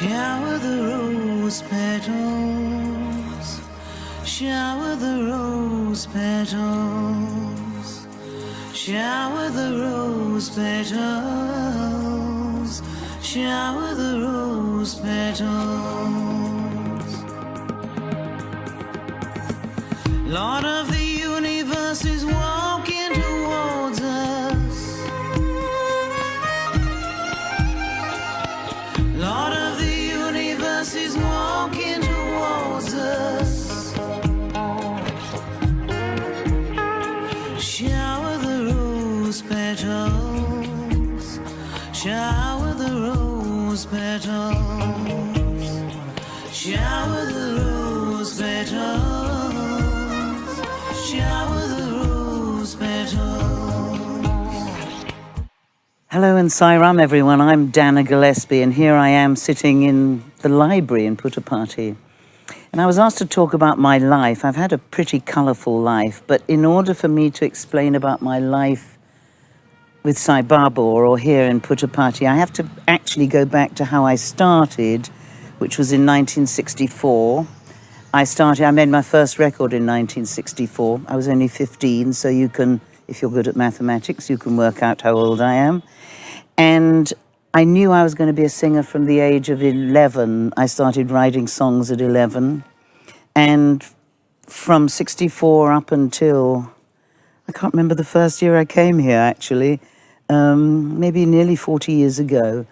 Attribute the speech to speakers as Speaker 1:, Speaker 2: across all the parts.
Speaker 1: Shower the rose petals, shower the rose petals, shower the rose petals, shower the rose petals. Lord of the universe is walking towards us. Lord of the universe is walking towards us. Shower the rose petals, shower the rose petals, shower the rose petals, shower the rose petals.
Speaker 2: Hello and Sairam everyone, I'm Dana Gillespie and here I am sitting in the library in Puttaparthi. And I was asked to talk about my life. I've had a pretty colourful life, but in order for me to explain about my life with Sai Baba or here in Puttaparthi, I have to actually go back to how I started, which was in 1964. I made my first record in 1964. I was only 15, so you can, if you're good at mathematics, you can work out how old I am. And I knew I was going to be a singer from the age of 11. I started writing songs at 11. And from 64 up until, I can't remember the first year I came here actually, maybe nearly 40 years ago,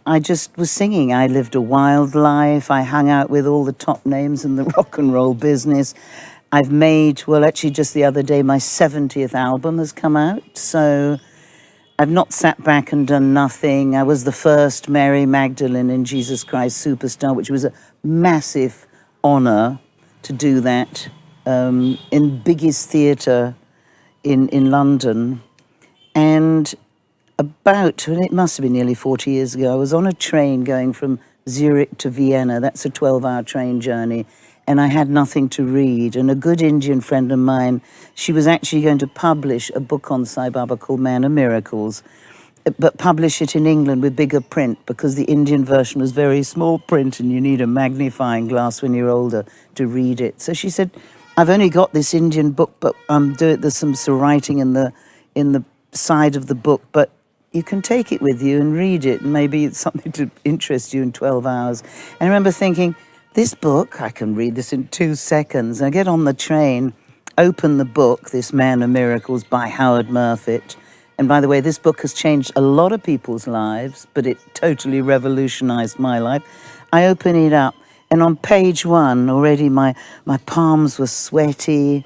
Speaker 2: I just was singing. I lived a wild life. I hung out with all the top names in the rock and roll business. I've made, well, actually just the other day, my 70th album has come out. So I've not sat back and done nothing. I was the first Mary Magdalene in Jesus Christ Superstar, which was a massive honor to do that in biggest theatre in London. And it must have been nearly 40 years ago, I was on a train going from Zurich to Vienna. That's a 12-hour train journey. And I had nothing to read. And a good Indian friend of mine, she was actually going to publish a book on Sai Baba called Man of Miracles, but publish it in England with bigger print because the Indian version was very small print and you need a magnifying glass when you're older to read it. So she said, I've only got this Indian book, but there's some writing in the side of the book, but you can take it with you and read it, and maybe it's something to interest you in 12 hours. And I remember thinking, this book, I can read this in 2 seconds. And I get on the train, open the book, this Man of Miracles by Howard Murfitt. And by the way, this book has changed a lot of people's lives, but it totally revolutionized my life. I open it up, and on page 1, already my palms were sweaty.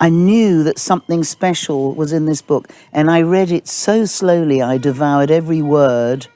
Speaker 2: I knew that something special was in this book, and I read it so slowly, I devoured every word.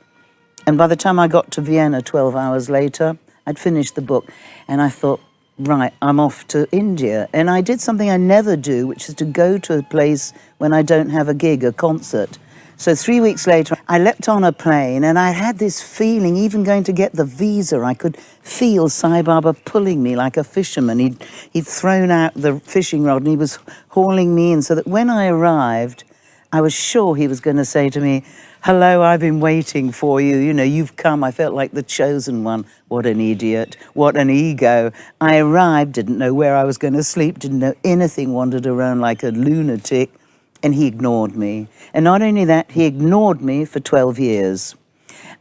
Speaker 2: And by the time I got to Vienna 12 hours later, I'd finished the book, and I thought, right, I'm off to India. And I did something I never do, which is to go to a place when I don't have a gig, a concert. So 3 weeks later, I leapt on a plane, and I had this feeling, even going to get the visa, I could feel Sai Baba pulling me like a fisherman. He'd thrown out the fishing rod, and he was hauling me in, so that when I arrived, I was sure he was going to say to me, hello, I've been waiting for you. You know, you've come. I felt like the chosen one. What an idiot. What an ego. I arrived, didn't know where I was going to sleep, didn't know anything, wandered around like a lunatic, and he ignored me. And not only that, he ignored me for 12 years.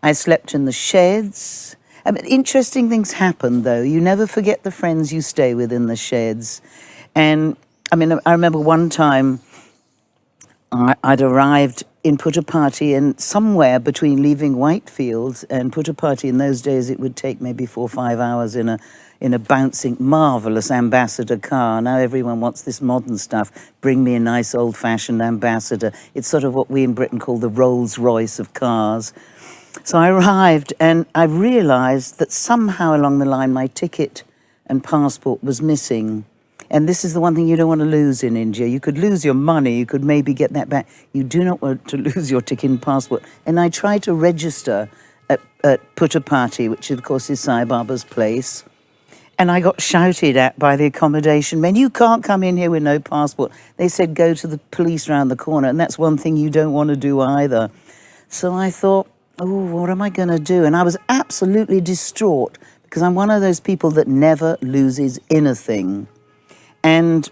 Speaker 2: I slept in the sheds. I mean, interesting things happen, though. You never forget the friends you stay with in the sheds. And, I mean, I remember one time I'd arrived in Puttaparthi, and somewhere between leaving Whitefield and Puttaparthi, in those days it would take maybe 4 or 5 hours in a bouncing, marvellous ambassador car. Now everyone wants this modern stuff. Bring me a nice old-fashioned ambassador. It's sort of what we in Britain call the Rolls Royce of cars. So I arrived, and I realised that somehow along the line my ticket and passport was missing. And this is the one thing you don't want to lose in India. You could lose your money, you could maybe get that back. You do not want to lose your ticket and passport. And I tried to register at Puttaparthi, which of course is Sai Baba's place. And I got shouted at by the accommodation men, you can't come in here with no passport. They said, go to the police round the corner. And that's one thing you don't want to do either. So I thought, oh, what am I going to do? And I was absolutely distraught because I'm one of those people that never loses anything. And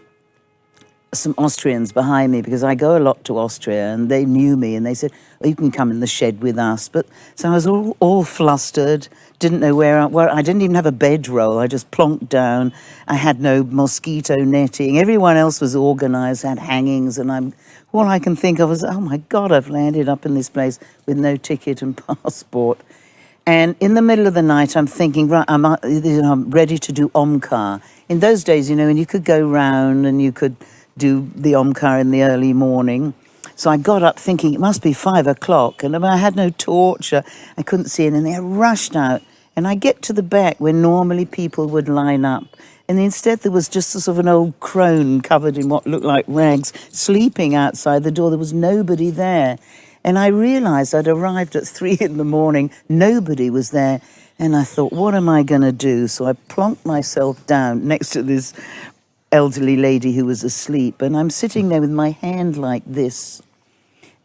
Speaker 2: some Austrians behind me, because I go a lot to Austria, and they knew me, and they said, oh, you can come in the shed with us. But so I was all flustered, didn't know where I didn't even have a bedroll. I just plonked down. I had no mosquito netting. Everyone else was organised, had hangings, and all I can think of is, oh my God, I've landed up in this place with no ticket and passport. And in the middle of the night, I'm thinking, right, I'm ready to do Omkar. In those days, and you could go round and you could do the Omkar in the early morning. So I got up thinking it must be 5 o'clock, and I had no torch. I couldn't see anything. I rushed out, and I get to the back where normally people would line up. And instead there was just a sort of an old crone covered in what looked like rags, sleeping outside the door. There was nobody there. And I realised I'd arrived at 3 in the morning. Nobody was there. And I thought, what am I going to do? So I plonked myself down next to this elderly lady who was asleep. And I'm sitting there with my hand like this.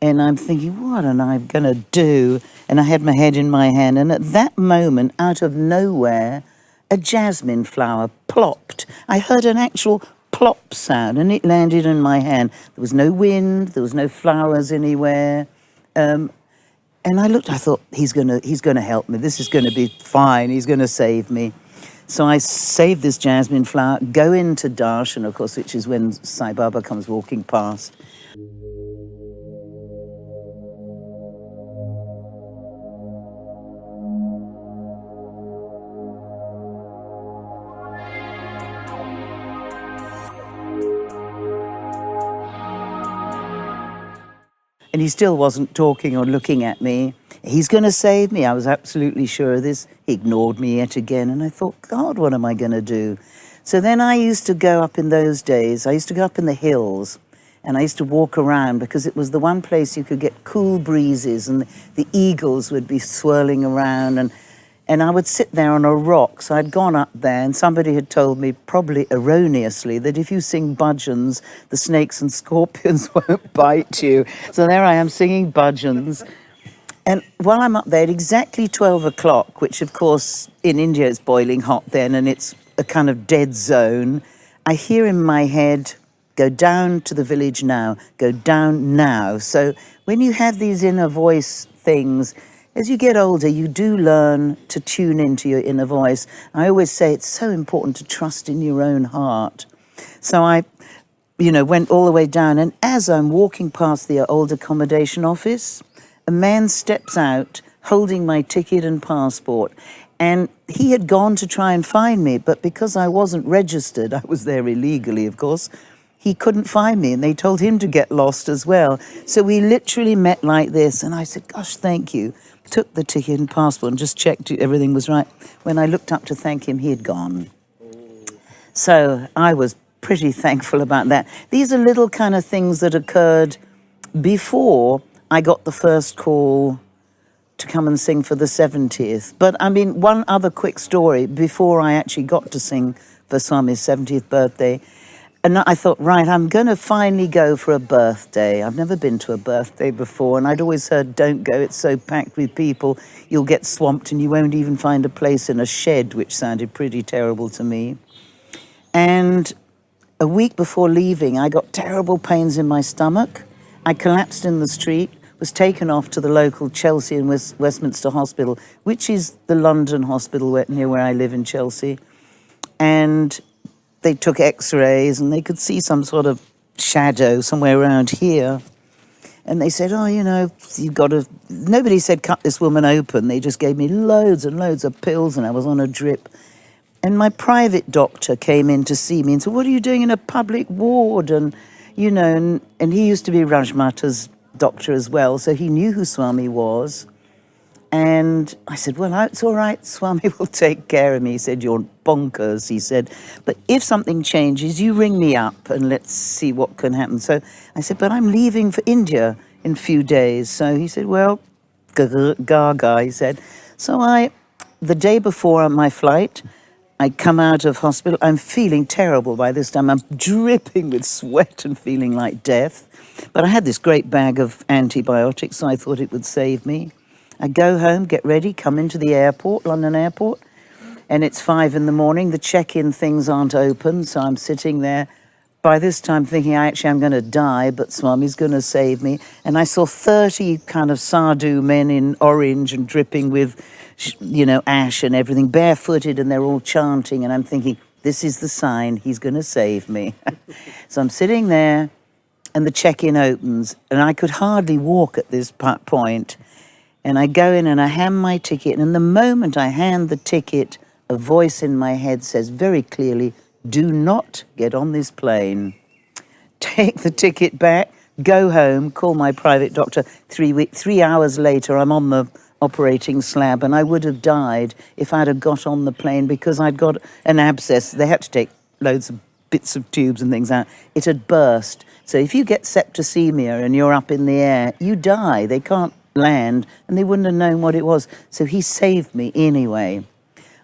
Speaker 2: And I'm thinking, what am I going to do? And I had my head in my hand. And at that moment, out of nowhere, a jasmine flower plopped. I heard an actual plop sound, and it landed in my hand. There was no wind. There was no flowers anywhere. And I looked, I thought, he's gonna help me. This is going to be fine. He's going to save me. So I save this jasmine flower, go into darshan, of course, which is when Sai Baba comes walking past. And he still wasn't talking or looking at me. He's going to save me. I was absolutely sure of this. He ignored me yet again. And I thought, God, what am I going to do? So then I used to go up in those days. I used to go up in the hills. And I used to walk around because it was the one place you could get cool breezes. And the eagles would be swirling around. And I would sit there on a rock. So I'd gone up there, and somebody had told me, probably erroneously, that if you sing bhajans, the snakes and scorpions won't bite you. So there I am singing bhajans. And while I'm up there at exactly 12 o'clock, which of course in India is boiling hot then, and it's a kind of dead zone, I hear in my head, go down to the village now, go down now. So when you have these inner voice things, as you get older, you do learn to tune into your inner voice. I always say it's so important to trust in your own heart. So I, went all the way down, and as I'm walking past the old accommodation office, a man steps out holding my ticket and passport. And he had gone to try and find me, but because I wasn't registered, I was there illegally, of course, he couldn't find me, and they told him to get lost as well. So we literally met like this, and I said, gosh, thank you. Took the ticket and passport and just checked everything was right. When I looked up to thank him, he had gone. So I was pretty thankful about that. These are little kind of things that occurred before I got the first call to come and sing for the 70th. But I mean, one other quick story before I actually got to sing for Swami's 70th birthday. And I thought, right, I'm going to finally go for a birthday. I've never been to a birthday before, and I'd always heard, don't go, it's so packed with people, you'll get swamped and you won't even find a place in a shed, which sounded pretty terrible to me. And a week before leaving, I got terrible pains in my stomach. I collapsed in the street, was taken off to the local Chelsea and Westminster Hospital, which is the London hospital near where I live in Chelsea. And they took x-rays and they could see some sort of shadow somewhere around here. And they said, you've got to... Nobody said, cut this woman open. They just gave me loads and loads of pills, and I was on a drip. And my private doctor came in to see me and said, what are you doing in a public ward? And, and he used to be Rajmata's doctor as well, so he knew who Swami was. And I said, well, it's all right, Swami will take care of me. He said, you're bonkers, he said. But if something changes, you ring me up and let's see what can happen. So I said, but I'm leaving for India in a few days. So he said, well, gaga, he said. So the day before my flight, I come out of hospital. I'm feeling terrible by this time. I'm dripping with sweat and feeling like death. But I had this great bag of antibiotics, so I thought it would save me. I go home, get ready, come into the airport, London airport, and it's 5 a.m. The check-in things aren't open, so I'm sitting there. By this time thinking, I'm going to die, but Swami's going to save me. And I saw 30 kind of sadhu men in orange and dripping with, ash and everything, barefooted, and they're all chanting. And I'm thinking, this is the sign, he's going to save me. So I'm sitting there, and the check-in opens, and I could hardly walk at this point. And I go in and I hand my ticket, and the moment I hand the ticket, a voice in my head says very clearly, do not get on this plane. Take the ticket back, go home, call my private doctor. 3 hours later, I'm on the operating slab, and I would have died if I'd have got on the plane because I'd got an abscess. They had to take loads of bits of tubes and things out. It had burst. So if you get septicemia and you're up in the air, you die. They can't land, and they wouldn't have known what it was. So he saved me anyway.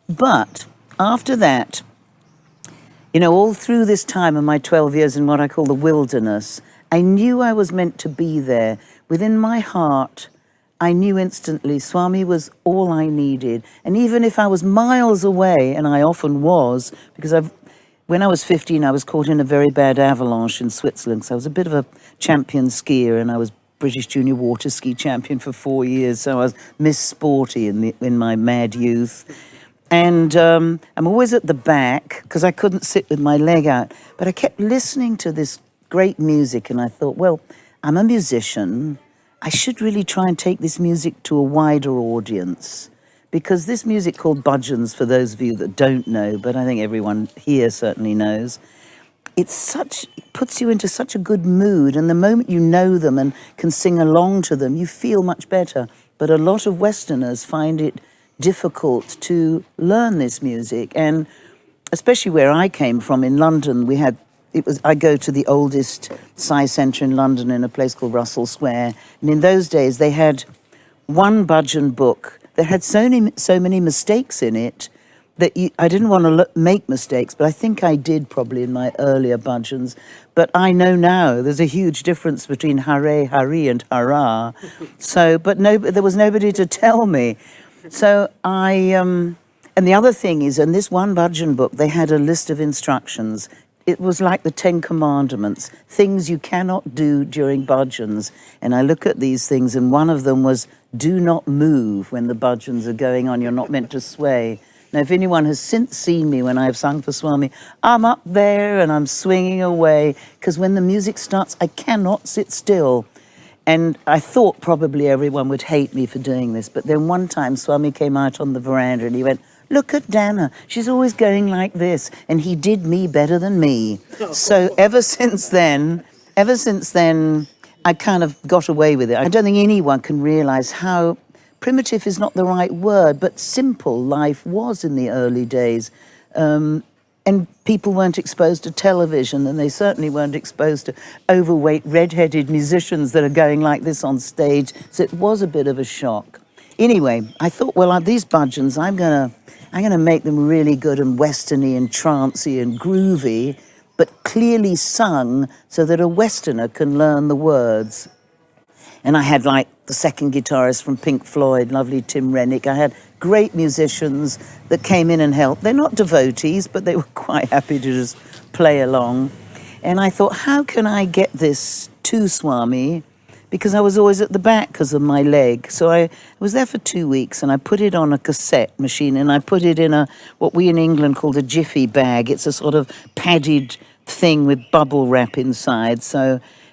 Speaker 2: But after that, all through this time of my 12 years in what I call the wilderness, I knew I was meant to be there. Within my heart, I knew instantly Swami was all I needed. And even if I was miles away, and I often was, because when I was 15, I was caught in a very bad avalanche in Switzerland. So I was a bit of a champion skier, and I was British junior water ski champion for 4 years. So I was Miss Sporty in my mad youth. And I'm always at the back because I couldn't sit with my leg out. But I kept listening to this great music, and I thought, well, I'm a musician. I should really try and take this music to a wider audience. Because this music called bhajans, for those of you that don't know, but I think everyone here certainly knows, it puts you into such a good mood. And the moment you know them and can sing along to them, you feel much better. But a lot of Westerners find it difficult to learn this music, and especially where I came from in London, I go to the oldest Sai centre in London in a place called Russell Square, and in those days they had one bhajan book that had so many mistakes in it that I didn't want to make mistakes, but I think I did probably in my earlier bhajans. But I know now there's a huge difference between Hare, Hari and Hara. But there was nobody to tell me. So and the other thing is, in this one bhajan book, they had a list of instructions. It was like the 10 Commandments, things you cannot do during bhajans. And I look at these things, and one of them was, do not move when the bhajans are going on. You're not meant to sway. Now, if anyone has since seen me when I've sung for Swami, I'm up there and I'm swinging away, because when the music starts, I cannot sit still. And I thought probably everyone would hate me for doing this. But then one time Swami came out on the veranda and he went, look at Dana, she's always going like this. And he did me better than me. So ever since then, I kind of got away with it. I don't think anyone can realize how primitive is not the right word, but simple life was in the early days. And people weren't exposed to television, and they certainly weren't exposed to overweight, red-headed musicians that are going like this on stage. So it was a bit of a shock. Anyway, I thought, well, these bhajans, I'm gonna make them really good and westerny and trancey and groovy, but clearly sung so that a Westerner can learn the words. And I had like the second guitarist from Pink Floyd, lovely Tim Rennick. I had great musicians that came in and helped. They're not devotees, but they were quite happy to just play along. And I thought, how can I get this to Swami? Because I was always at the back because of my leg. So I was there for 2 weeks, and I put it on a cassette machine, and I put it in what we in England called a jiffy bag. It's a sort of padded thing with bubble wrap inside.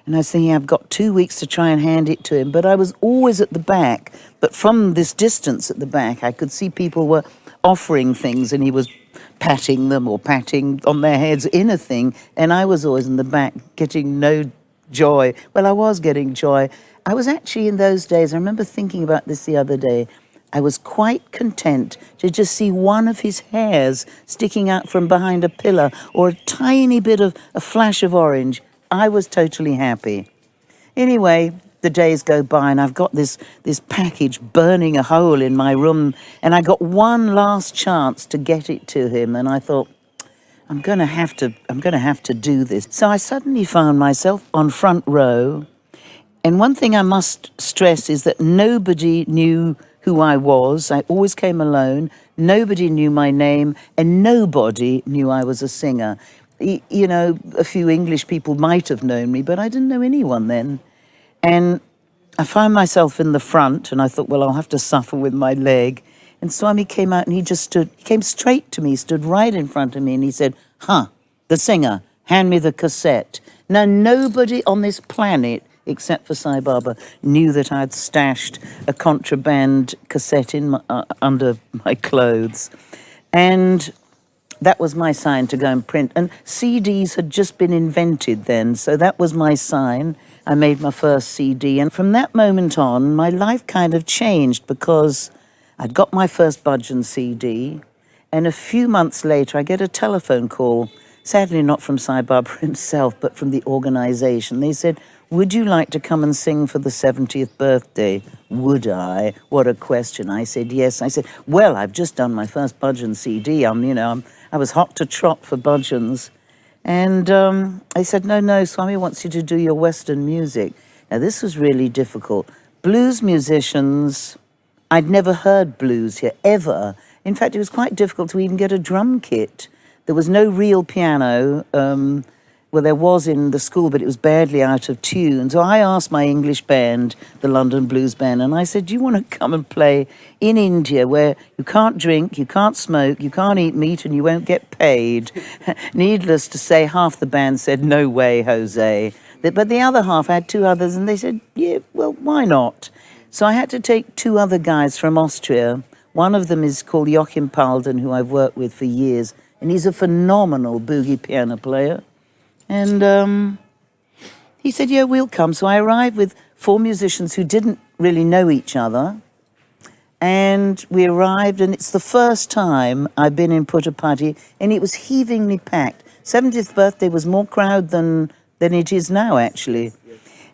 Speaker 2: And I was thinking, I've got 2 weeks to try and hand it to him. But I was always at the back. But from this distance at the back, I could see people were offering things, and he was patting them or patting on their heads in a thing. And I was always in the back getting no joy. Well, I was getting joy. I was actually in those days, I remember thinking about this the other day, I was quite content to just see one of his hairs sticking out from behind a pillar, or a tiny bit of a flash of orange. I was totally happy. Anyway, the days go by, and I've got this package burning a hole in my room, and I got one last chance to get it to him, and I thought, I'm going to have to do this. So I suddenly found myself on front row, and one thing I must stress is that nobody knew who I was. I always came alone. Nobody knew my name, and nobody knew I was a singer. You know, a few English people might have known me, but I didn't know anyone then. And I found myself in the front, and I thought, well, I'll have to suffer with my leg. And Swami came out, and he just stood, he came straight to me, stood right in front of me, and he said, the singer, hand me the cassette. Now, nobody on this planet, except for Sai Baba, knew that I'd stashed a contraband cassette in under my clothes. And that was my sign to go and print. And CDs had just been invented then, so that was my sign. I made my first CD, and from that moment on, my life kind of changed, because I'd got my first Bhajan CD, and a few months later, I get a telephone call, sadly not from Sai Baba himself, but from the organisation. They said, would you like to come and sing for the 70th birthday? Would I? What a question. I said, yes. I said, well, I've just done my first Bhajan CD. I was hot to trot for Bhajans. And I said, no, Swami wants you to do your Western music. Now, this was really difficult. Blues musicians, I'd never heard blues here, ever. In fact, it was quite difficult to even get a drum kit. There was no real piano. Well, there was in the school, but it was badly out of tune. So I asked my English band, the London Blues Band, and I said, do you want to come and play in India where you can't drink, you can't smoke, you can't eat meat, and you won't get paid? Needless to say, half the band said, no way, Jose. But the other half, I had two others, and they said, yeah, well, why not? So I had to take two other guys from Austria. One of them is called Joachim Palden, who I've worked with for years, and he's a phenomenal boogie piano player. And he said, yeah, we'll come. So I arrived with four musicians who didn't really know each other. And we arrived, and it's the first time I've been in Puttaparthi, and it was heavingly packed. 70th birthday was more crowd than it is now, actually.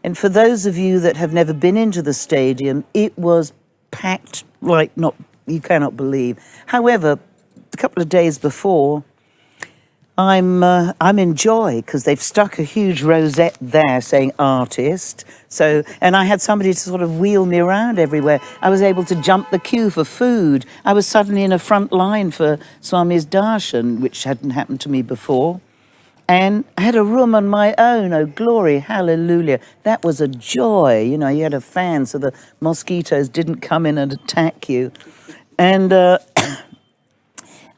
Speaker 2: And for those of you that have never been into the stadium, it was packed like you cannot believe. However, a couple of days before, I'm in joy, because they've stuck a huge rosette there saying artist. So, and I had somebody to sort of wheel me around everywhere. I was able to jump the queue for food. I was suddenly in a front line for Swami's darshan, which hadn't happened to me before. And I had a room on my own. Oh, glory, hallelujah. That was a joy. You know, you had a fan so the mosquitoes didn't come in and attack you. And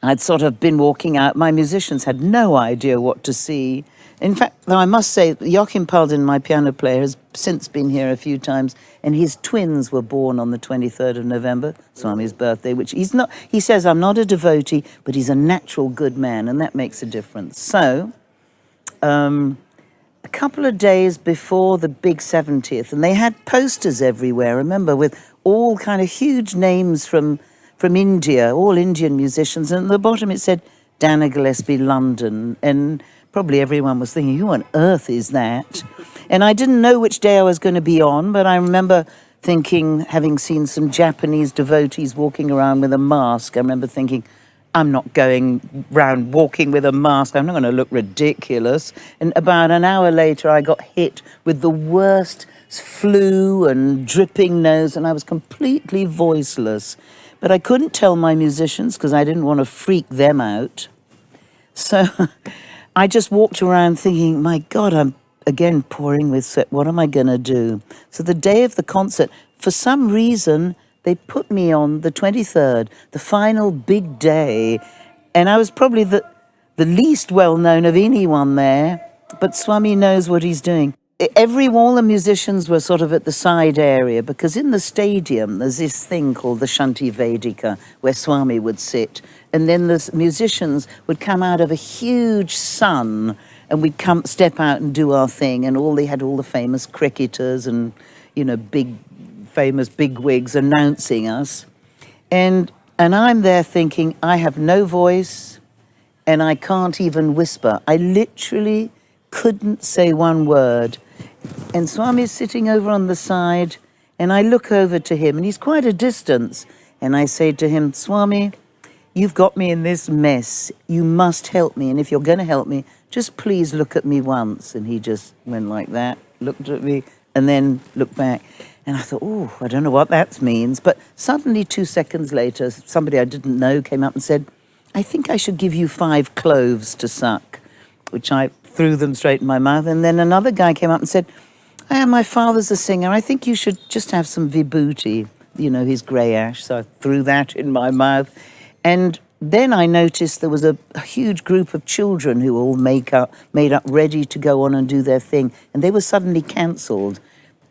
Speaker 2: I'd sort of been walking out. My musicians had no idea what to see. In fact, though I must say, Joachim Palden, my piano player, has since been here a few times, and his twins were born on the 23rd of November, Swami's birthday, which he's not, he says, I'm not a devotee, but he's a natural good man, and that makes a difference. So, a couple of days before the big 70th, and they had posters everywhere, remember, with all kind of huge names from India, all Indian musicians, and at the bottom it said Dana Gillespie, London, and probably everyone was thinking, who on earth is that? And I didn't know which day I was going to be on, but I remember thinking, having seen some Japanese devotees walking around with a mask, I remember thinking, I'm not going round walking with a mask, I'm not going to look ridiculous. And about an hour later, I got hit with the worst flu and dripping nose, and I was completely voiceless. But I couldn't tell my musicians because I didn't want to freak them out. So I just walked around thinking, my God, I'm again pouring with sweat. What am I going to do? So the day of the concert, for some reason, they put me on the 23rd, the final big day. And I was probably the least well-known of anyone there. But Swami knows what he's doing. All the musicians were sort of at the side area, because in the stadium there's this thing called the Shanti Vedika where Swami would sit, and then the musicians would come out of a huge sun, and we'd step out and do our thing, and they had all the famous cricketers and, you know, famous bigwigs announcing us, and I'm there thinking, I have no voice and I can't even whisper. I literally couldn't say one word. And Swami's sitting over on the side, and I look over to him, and he's quite a distance. And I say to him, Swami, you've got me in this mess. You must help me. And if you're going to help me, just please look at me once. And he just went like that, looked at me, and then looked back. And I thought, oh, I don't know what that means. But suddenly 2 seconds later, somebody I didn't know came up and said, I think I should give you 5 cloves to suck, which I threw them straight in my mouth. And then another guy came up and said, my father's a singer. I think you should just have some vibhuti, his grey ash. So I threw that in my mouth. And then I noticed there was a huge group of children who were all made up, ready to go on and do their thing. And they were suddenly cancelled.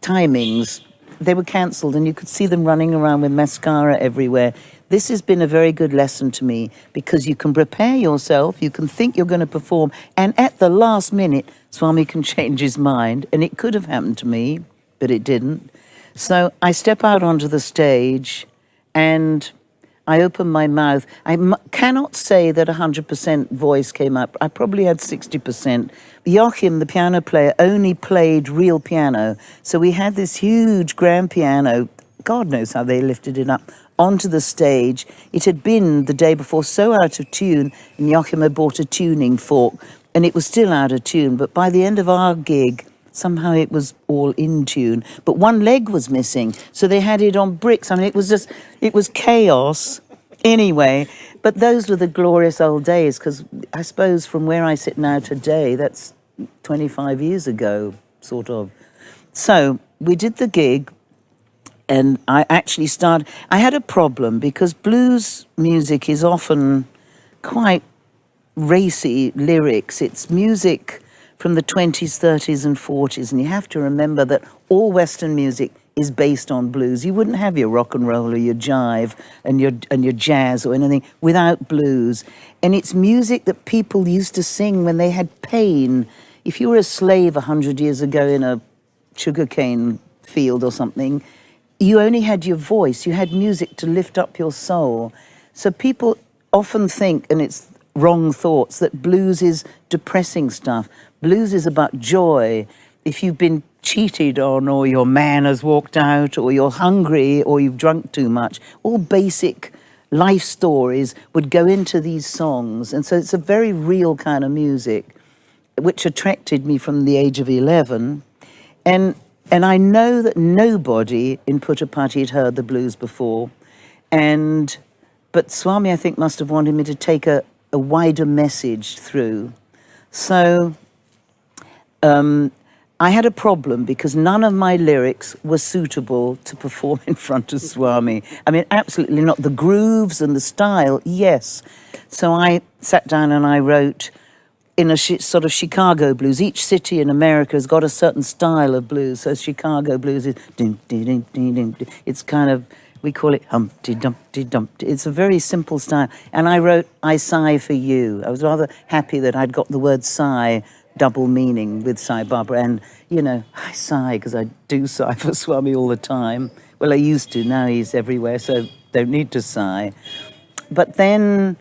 Speaker 2: Timings, they were cancelled, and you could see them running around with mascara everywhere. This has been a very good lesson to me, because you can prepare yourself, you can think you're going to perform, and at the last minute, Swami can change his mind. And it could have happened to me, but it didn't. So I step out onto the stage and I open my mouth. I cannot say that 100% voice came up. I probably had 60%. Joachim, the piano player, only played real piano. So we had this huge grand piano. God knows how they lifted it up onto the stage. It had been the day before so out of tune, and Joachim had bought a tuning fork, and it was still out of tune. But by the end of our gig, somehow it was all in tune. But one leg was missing, so they had it on bricks. I mean, it was chaos. Anyway, but those were the glorious old days, because I suppose from where I sit now today, that's 25 years ago, sort of. So we did the gig, and I had a problem, because blues music is often quite racy lyrics. It's music from the 20s, 30s and 40s, and you have to remember that all Western music is based on blues. You wouldn't have your rock and roll or your jive and your jazz or anything without blues. And it's music that people used to sing when they had pain. If you were a slave 100 years ago in a sugarcane field or something, you only had your voice. You had music to lift up your soul. So people often think, and it's wrong thoughts, that blues is depressing stuff. Blues is about joy. If you've been cheated on, or your man has walked out, or you're hungry, or you've drunk too much, all basic life stories would go into these songs. And so it's a very real kind of music, which attracted me from the age of 11. And I know that nobody in Puttaparthi had heard the blues before. But Swami, I think, must have wanted me to take a wider message through. So I had a problem, because none of my lyrics were suitable to perform in front of Swami. I mean, absolutely not. The grooves and the style, yes. So I sat down and I wrote in a sort of Chicago blues. Each city in America has got a certain style of blues. So Chicago blues is it's kind of, we call it Humpty Dumpty Dumpty. It's a very simple style. And I wrote, I sigh for you. I was rather happy that I'd got the word sigh double meaning with Sai Baba. And, I sigh because I do sigh for Swami all the time. Well, I used to. Now he's everywhere, so don't need to sigh. But then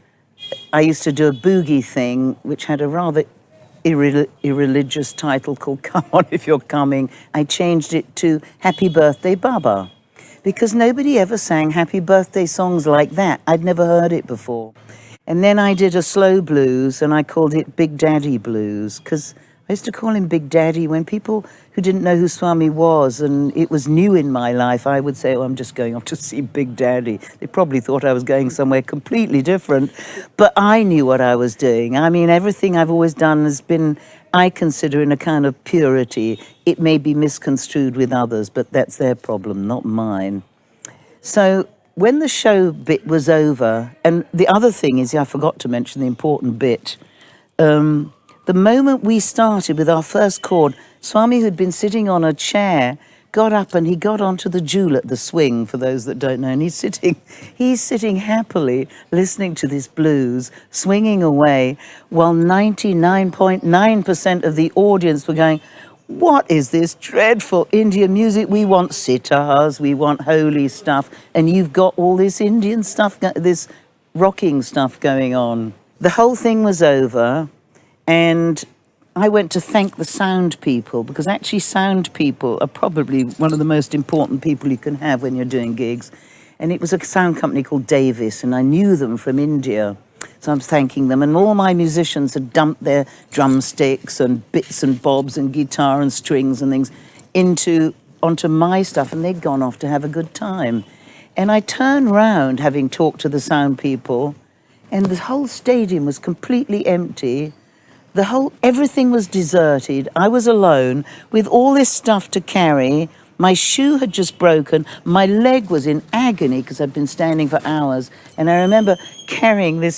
Speaker 2: I used to do a boogie thing, which had a rather irreligious title called Come On If You're Coming. I changed it to Happy Birthday Baba, because nobody ever sang happy birthday songs like that. I'd never heard it before. And then I did a slow blues, and I called it Big Daddy Blues, because I used to call him Big Daddy when people who didn't know who Swami was, and it was new in my life, I would say, oh, I'm just going off to see Big Daddy. They probably thought I was going somewhere completely different, but I knew what I was doing. I mean, everything I've always done has been, I consider, in a kind of purity. It may be misconstrued with others, but that's their problem, not mine. So when the show bit was over, and the other thing is, I forgot to mention the important bit, the moment we started with our first chord, Swami, who'd been sitting on a chair, got up and he got onto the jewel, the swing, for those that don't know, and he's sitting happily listening to this blues, swinging away, while 99.9% of the audience were going, what is this dreadful Indian music? We want sitars, we want holy stuff, and you've got all this Indian stuff, this rocking stuff going on. The whole thing was over, and I went to thank the sound people, because actually sound people are probably one of the most important people you can have when you're doing gigs. And it was a sound company called Davis, and I knew them from India. So I'm thanking them, and all my musicians had dumped their drumsticks and bits and bobs and guitar and strings and things onto my stuff, and they'd gone off to have a good time. And I turned round, having talked to the sound people, and the whole stadium was completely empty. Everything was deserted. I was alone with all this stuff to carry. My shoe had just broken. My leg was in agony because I'd been standing for hours. And I remember carrying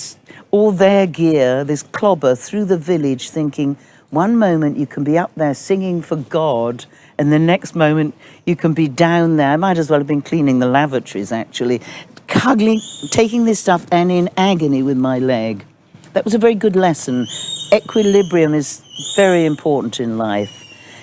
Speaker 2: all their gear, this clobber, through the village, thinking, one moment you can be up there singing for God, and the next moment you can be down there. I might as well have been cleaning the lavatories, actually, cuddling, taking this stuff and in agony with my leg. That was a very good lesson. Equilibrium is very important in life.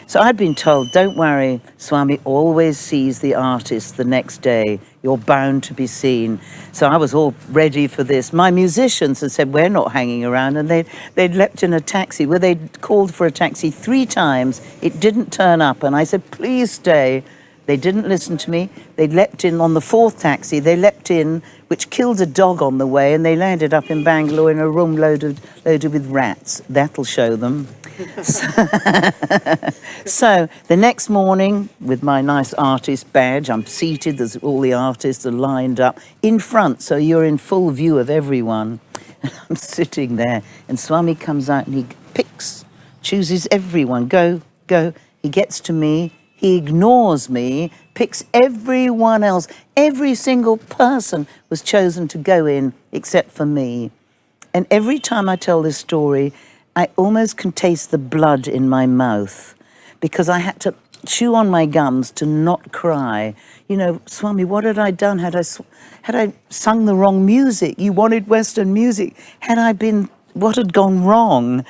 Speaker 2: So I'd been told, don't worry, Swami always sees the artist the next day. You're bound to be seen. So I was all ready for this. My musicians had said, we're not hanging around. And they'd leapt in a taxi. Well, they'd called for a taxi 3 times. It didn't turn up. And I said, please stay. They didn't listen to me. They leapt in on the 4th taxi. They leapt in, which killed a dog on the way. And they landed up in Bangalore in a room loaded with rats. That'll show them. So the next morning, with my nice artist badge, I'm seated, there's all the artists are lined up in front, so you're in full view of everyone. And I'm sitting there, and Swami comes out and he chooses everyone, go. He gets to me, he ignores me, picks everyone else. Every single person was chosen to go in except for me. And every time I tell this story, I almost can taste the blood in my mouth because I had to chew on my gums to not cry. You know, Swami, what had I done? Had I sung the wrong music? You wanted Western music. What had gone wrong?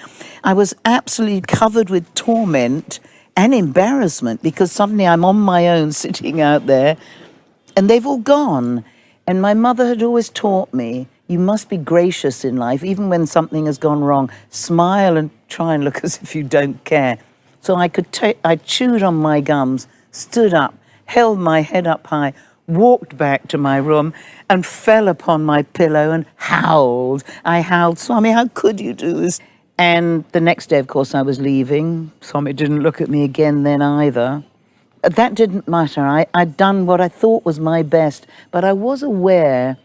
Speaker 2: I was absolutely covered with torment and embarrassment because suddenly I'm on my own sitting out there and they've all gone. And my mother had always taught me, you must be gracious in life, even when something has gone wrong. Smile and try and look as if you don't care. So I chewed on my gums, stood up, held my head up high, walked back to my room and fell upon my pillow and howled. I howled, Swami, how could you do this? And the next day, of course, I was leaving. Swami didn't look at me again then either. That didn't matter. I'd done what I thought was my best, but I was aware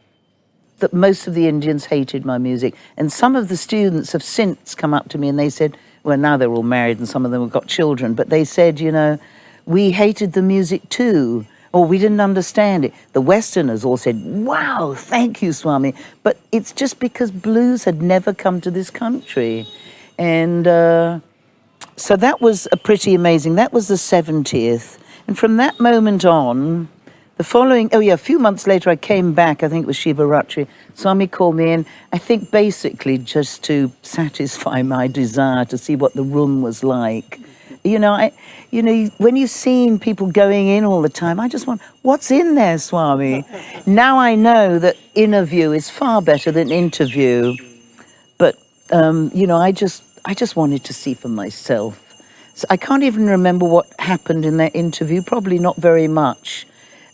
Speaker 2: that most of the Indians hated my music. And some of the students have since come up to me and they said, well, now they're all married and some of them have got children, but they said, you know, we hated the music too, or we didn't understand it. The Westerners all said, wow, thank you, Swami. But it's just because blues had never come to this country. And so that was pretty amazing. That was the 70th. And from that moment on, a few months later, I came back, I think it was Shivaratri. Swami called me in, I think basically just to satisfy my desire to see what the room was like. You know, when you've seen people going in all the time, I just want, what's in there, Swami? Now I know that interview is far better than interview. But, I just wanted to see for myself. So I can't even remember what happened in that interview, probably not very much.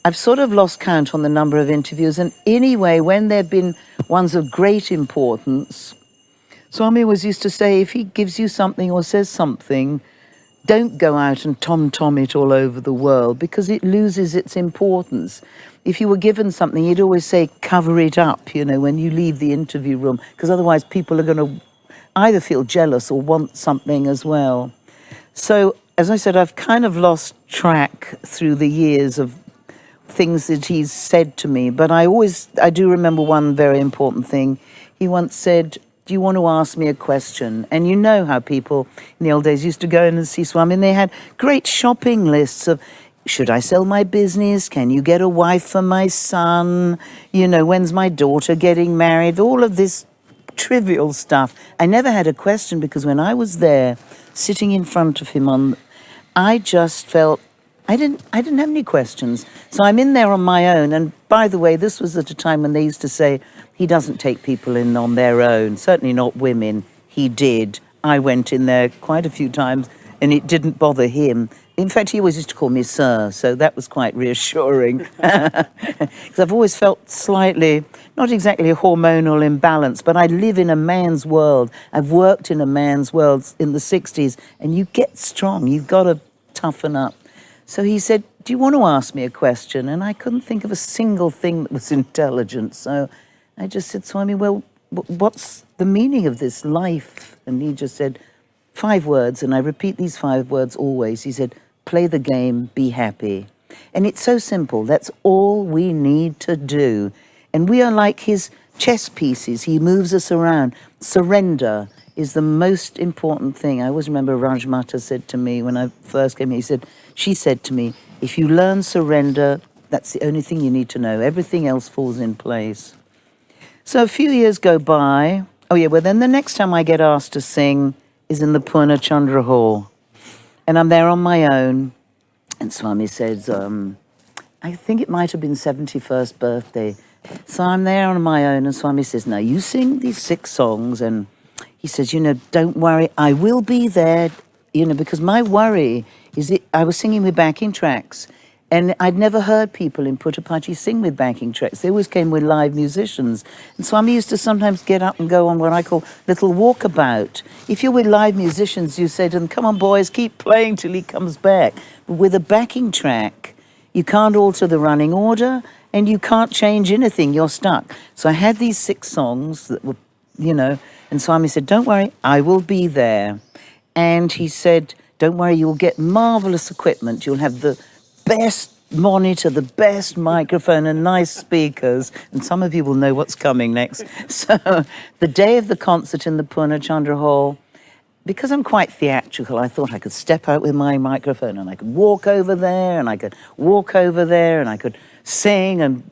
Speaker 2: I've sort of lost count on the number of interviews. And anyway, when there have been ones of great importance, Swami always used to say, if he gives you something or says something, don't go out and tom-tom it all over the world because it loses its importance. If you were given something, he'd always say, cover it up, when you leave the interview room, because otherwise people are going to either feel jealous or want something as well. So, as I said, I've kind of lost track through the years of things that he's said to me, but I do remember one very important thing. He once said, do you want to ask me a question? And you know how people in the old days used to go in and see Swami, and they had great shopping lists of, should I sell my business? Can you get a wife for my son? When's my daughter getting married? All of this trivial stuff. I never had a question because when I was there, sitting in front of him I just felt I didn't have any questions. So I'm in there on my own. And by the way, this was at a time when they used to say, he doesn't take people in on their own, certainly not women. He did. I went in there quite a few times and it didn't bother him. In fact, he always used to call me sir, so that was quite reassuring. Because I've always felt slightly, not exactly a hormonal imbalance, but I live in a man's world. I've worked in a man's world in the 60s, and you get strong. You've got to toughen up. So he said, do you want to ask me a question? And I couldn't think of a single thing that was intelligent. So I just said, Swami, well, what's the meaning of this life? And he just said 5 words, and I repeat these 5 words always. He said, play the game, be happy. And it's so simple. That's all we need to do. And we are like his chess pieces. He moves us around. Surrender is the most important thing. I always remember Rajmata said to me when I first came here, she said to me, if you learn surrender, that's the only thing you need to know. Everything else falls in place. So a few years go by. Oh yeah, well then the next time I get asked to sing is in the Purna Chandra Hall. And I'm there on my own. And Swami says, I think it might have been 71st birthday. So I'm there on my own, and Swami says, now you sing these 6 songs, and he says, don't worry, I will be there, because my worry is I was singing with backing tracks, and I'd never heard people in Puttaparthi sing with backing tracks. They always came with live musicians. And Swami used to sometimes get up and go on what I call little walkabout. If you're with live musicians, you say to them, come on boys, keep playing till he comes back. But with a backing track, you can't alter the running order, and you can't change anything, you're stuck. So I had these 6 songs that were, and Swami said, don't worry, I will be there. And he said, don't worry, you'll get marvelous equipment. You'll have the best monitor, the best microphone, and nice speakers. And some of you will know what's coming next. So the day of the concert in the Purna Chandra Hall, because I'm quite theatrical, I thought I could step out with my microphone and I could walk over there and I could walk over there and I could sing, and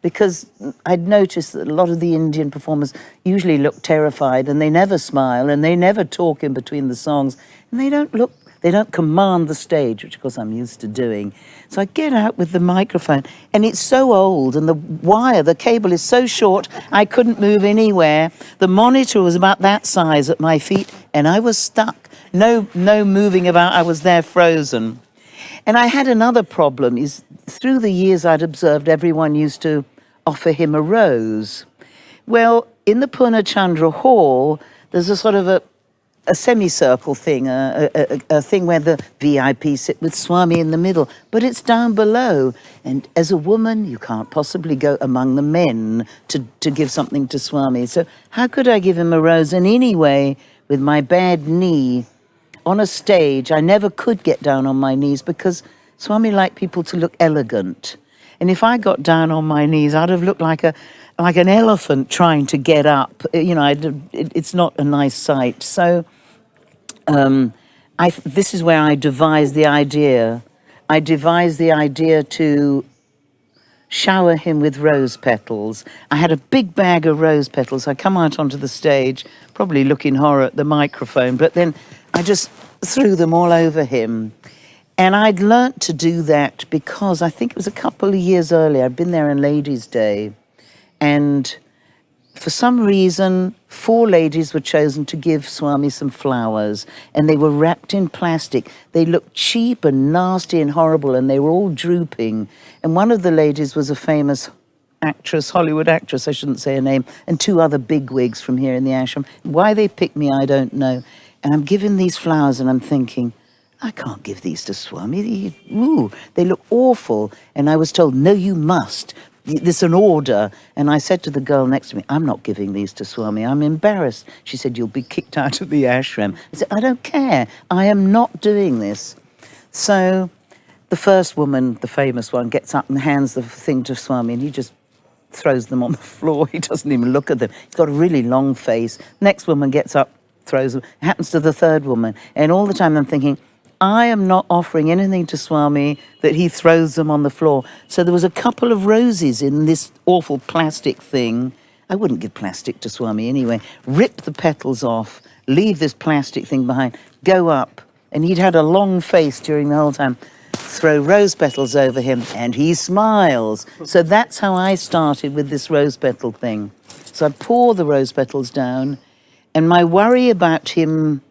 Speaker 2: because I'd noticed that a lot of the Indian performers usually look terrified, and they never smile, and they never talk in between the songs, and they don't command the stage, which of course I'm used to doing. So I get out with the microphone, and it's so old, and the cable is so short, I couldn't move anywhere. The monitor was about that size at my feet, and I was stuck. No moving about, I was there frozen. And I had another problem, is through the years I'd observed everyone used to offer him a rose. Well, in the Purna Chandra Hall, there's a sort of a semicircle thing, a thing where the VIP sit with Swami in the middle, but it's down below. And as a woman, you can't possibly go among the men to give something to Swami. So how could I give him a rose? And anyway, with my bad knee, on a stage, I never could get down on my knees because Swami liked people to look elegant. And if I got down on my knees, I'd have looked like an elephant trying to get up. It's not a nice sight. So this is where I devised the idea. I devised the idea to shower him with rose petals. I had a big bag of rose petals. I come out onto the stage, probably looking horror at the microphone, but then I just threw them all over him. And I'd learnt to do that because I think it was a couple of years earlier. I'd been there on Ladies' Day, and for some reason, 4 ladies were chosen to give Swami some flowers, and they were wrapped in plastic. They looked cheap and nasty and horrible, and they were all drooping. And one of the ladies was a famous actress, Hollywood actress, I shouldn't say her name, and 2 other bigwigs from here in the ashram. Why they picked me, I don't know. And I'm given these flowers, and I'm thinking, I can't give these to Swami. They look awful. And I was told, no, you must. There's an order. And I said to the girl next to me, I'm not giving these to Swami. I'm embarrassed. She said, you'll be kicked out of the ashram. I said, I don't care. I am not doing this. So the first woman, the famous one, gets up and hands the thing to Swami, and he just throws them on the floor. He doesn't even look at them. He's got a really long face. Next woman gets up, throws them. It happens to the third woman. And all the time I'm thinking, I am not offering anything to Swami that he throws them on the floor. So there was a couple of roses in this awful plastic thing. I wouldn't give plastic to Swami anyway. Rip the petals off, leave this plastic thing behind, go up. And he'd had a long face during the whole time. Throw rose petals over him, and he smiles. So that's how I started with this rose petal thing. So I pour the rose petals down, and my worry about him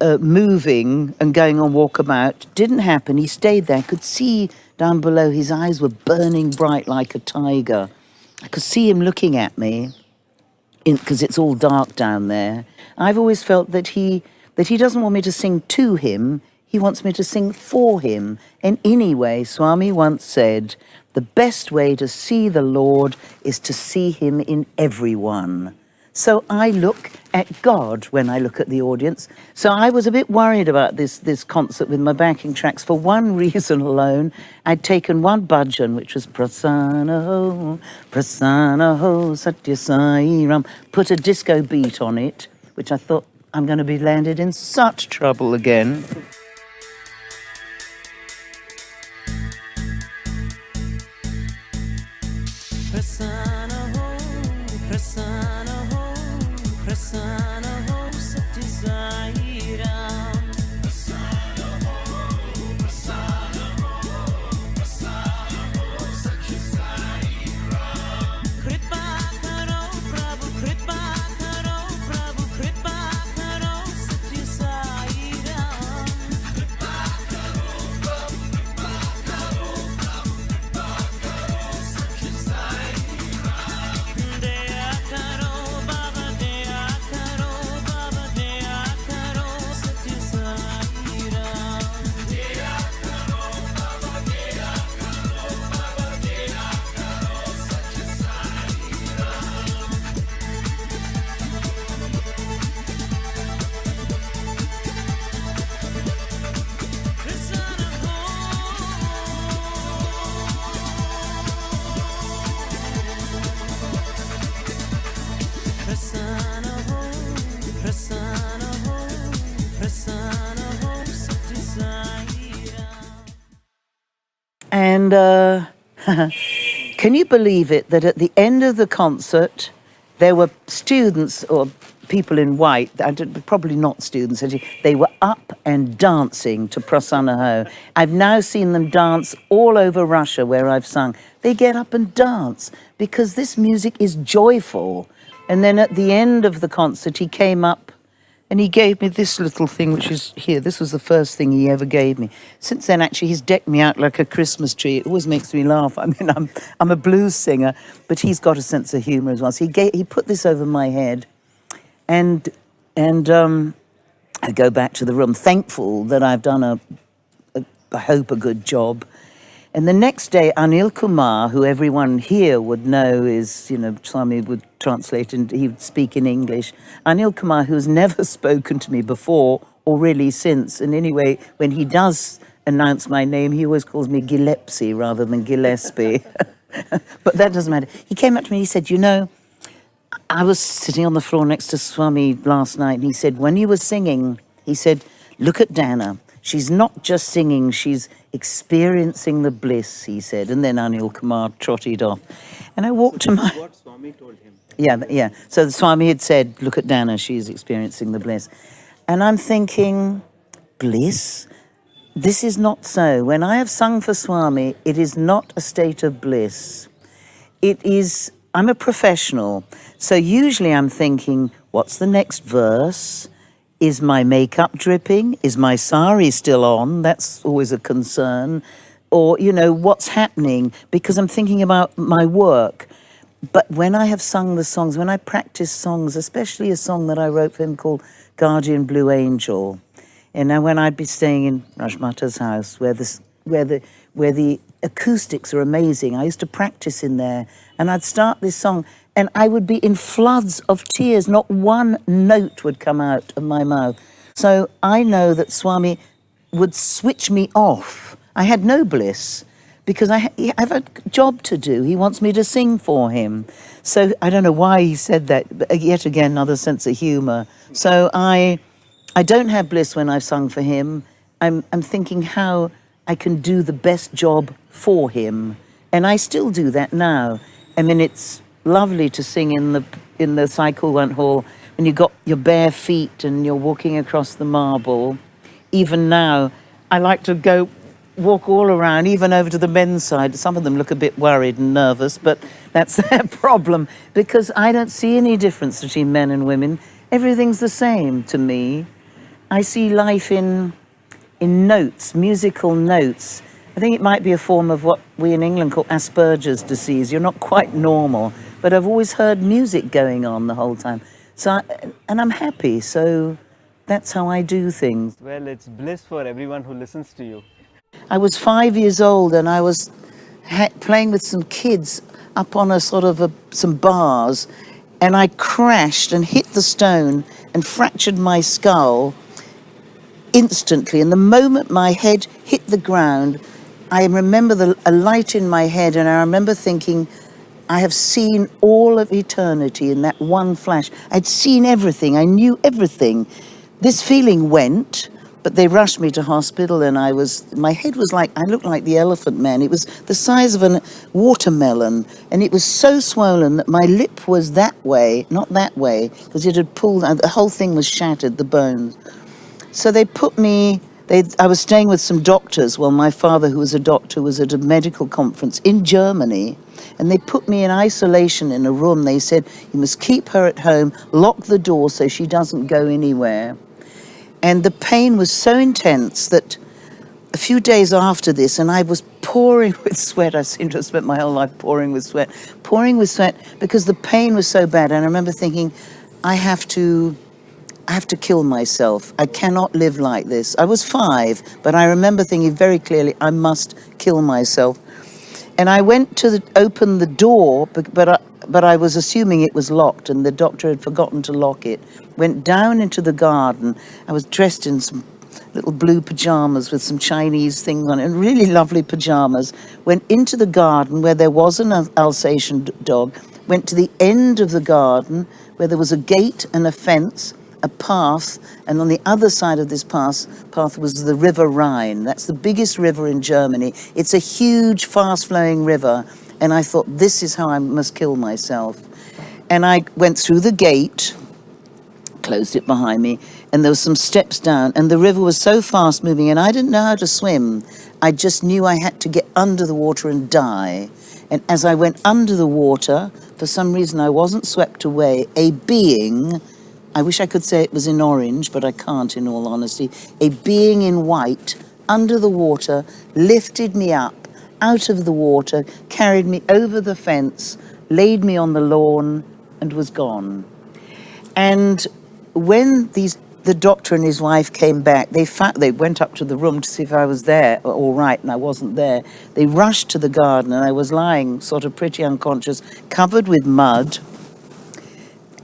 Speaker 2: moving and going on walkabout didn't happen. He stayed there. I could see down below his eyes were burning bright like a tiger. I could see him looking at me because it's all dark down there. I've always felt that he doesn't want me to sing to him. he wants me to sing for him. And anyway, Swami once said, the best way to see the Lord is to see him in everyone. So I look at God when I look at the audience. So I was a bit worried about this concert with my backing tracks for one reason alone. I'd taken one bhajan, which was Prasanna Ho, Sathya Sai Baba, put a disco beat on it, which I thought I'm going to be landed in such trouble again.
Speaker 1: Prasanna Ho, Prasanna Ho, Prasanna Ho, Sathya Sai Baba. Prasanna Ho, Prasanna Ho, Prasanna Ho, Sathya Sai Baba. Kripa karo Prabhu, Kripa karo Prabhu, Kripa karo Sathya Sai Baba. Kripa karo Prabhu, Kripa karo Prabhu, Kripa karo Sathya Sai Baba. Daya karo Baba, Daya karo Baba, Daya karo Sathya Sai Baba. Daya karo Baba, Daya karo Baba, Daya karo Sathya Sai Baba. Prasanna Ho, Prasanna Ho, Prasanna Ho, Prasanna Ho, Sathya Sai Baba.
Speaker 2: And can you believe it that at the end of the concert, there were students or people in white, probably not students, they were up and dancing to Prasanna Ho. I've now seen them dance all over Russia where I've sung. They get up and dance because this music is joyful. And then at the end of the concert, he came up and he gave me this little thing, which is here. This was the first thing he ever gave me. Since then, actually, he's decked me out like a Christmas tree. It always makes me laugh. I mean, I'm a blues singer, but he's got a sense of humor as well. So he put this over my head, and I go back to the room, thankful that I've done I hope, a good job. And the next day, Anil Kumar, who everyone here would know is, Swami would translate and he would speak in English. Anil Kumar, who's never spoken to me before or really since. And anyway, when he does announce my name, he always calls me Gillespie rather than Gillespie. But that doesn't matter. He came up to me and he said, I was sitting on the floor next to Swami last night and he said, when you were singing, he said, look at Dana. She's not just singing, she's experiencing the bliss, he said. And then Anil Kumar trotted off. And I walked to my...
Speaker 3: What Swami told him.
Speaker 2: Yeah. So the Swami had said, look at Dana, she's experiencing the bliss. And I'm thinking, bliss? This is not so. When I have sung for Swami, it is not a state of bliss. It is, I'm a professional. So usually I'm thinking, what's the next verse? Is my makeup dripping? Is my sari still on? That's always a concern. Or, what's happening? Because I'm thinking about my work. But when I have sung the songs, when I practice songs, especially a song that I wrote for him called Guardian Blue Angel, and now when I'd be staying in Rajmata's house, where the acoustics are amazing, I used to practice in there, and I'd start this song, and I would be in floods of tears. Not one note would come out of my mouth. So I know that Swami would switch me off. I had no bliss because I have a job to do. He wants me to sing for him. So I don't know why he said that, but yet again, another sense of humor. So I don't have bliss when I've sung for him. I'm thinking how I can do the best job for him. And I still do that now. I mean, it's lovely to sing in the Sai Hall when you've got your bare feet and you're walking across the marble. Even now, I like to walk all around, even over to the men's side. Some of them look a bit worried and nervous, but that's their problem because I don't see any difference between men and women. Everything's the same to me. I see life in notes, musical notes. I think it might be a form of what we in England call Asperger's disease. You're not quite normal, but I've always heard music going on the whole time. And I'm happy. So That's how I do things.
Speaker 3: Well, it's bliss for everyone who listens to you.
Speaker 2: I was 5 years old and I was playing with some kids up on a sort of some bars, and I crashed and hit the stone and fractured my skull instantly. And the moment my head hit the ground, I remember a light in my head, and I remember thinking, I have seen all of eternity in that one flash. I'd seen everything. I knew everything. This feeling went, but they rushed me to hospital, and my head was like, I looked like the Elephant Man. It was the size of a watermelon, and it was so swollen that my lip was that way, not that way, because it had pulled, the whole thing was shattered, the bones. So they put me, I was staying with some doctors while my father, who was a doctor, was at a medical conference in Germany, and they put me in isolation in a room. They said, you must keep her at home, lock the door so she doesn't go anywhere. And the pain was so intense that a few days after this, and I was pouring with sweat. I seem to have spent my whole life pouring with sweat because the pain was so bad. And I remember thinking, I have to kill myself. I cannot live like this. I was 5, but I remember thinking very clearly, I must kill myself. And I went to open the door, but I was assuming it was locked, and the doctor had forgotten to lock it. Went down into the garden. I was dressed in some little blue pajamas with some Chinese things on it, and really lovely pajamas. Went into the garden where there was an Alsatian dog. Went to the end of the garden where there was a gate and a fence, a path, and on the other side of this path was the River Rhine. That's the biggest river in Germany. It's a huge, fast-flowing river, and I thought, this is how I must kill myself. And I went through the gate, closed it behind me, and there were some steps down, and the river was so fast-moving, and I didn't know how to swim. I just knew I had to get under the water and die. And as I went under the water, for some reason I wasn't swept away. A being, I wish I could say it was in orange, but I can't in all honesty. A being in white, under the water, lifted me up, out of the water, carried me over the fence, laid me on the lawn, and was gone. And when the doctor and his wife came back, they went up to the room to see if I was there, all right, and I wasn't there. They rushed to the garden, and I was lying sort of pretty unconscious, covered with mud,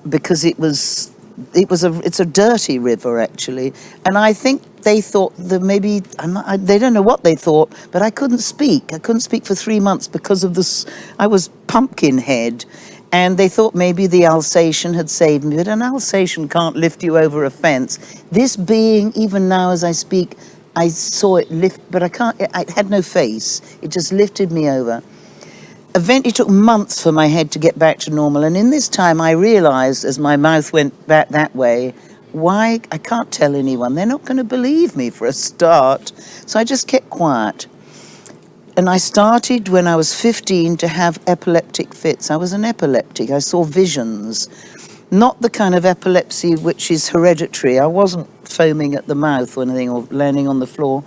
Speaker 2: because it's a dirty river, actually. And I think they thought that maybe, they don't know what they thought, but I couldn't speak. I couldn't speak for 3 months because of this. I was pumpkin head. And they thought maybe the Alsatian had saved me, but an Alsatian can't lift you over a fence. This being, even now as I speak, I saw it lift, but it had no face. It just lifted me over. Eventually, it took months for my head to get back to normal. And in this time, I realized, as my mouth went back that way, why I can't tell anyone. They're not going to believe me for a start. So I just kept quiet. And I started when I was 15 to have epileptic fits. I was an epileptic. I saw visions. Not the kind of epilepsy which is hereditary. I wasn't foaming at the mouth or anything, or landing on the floor.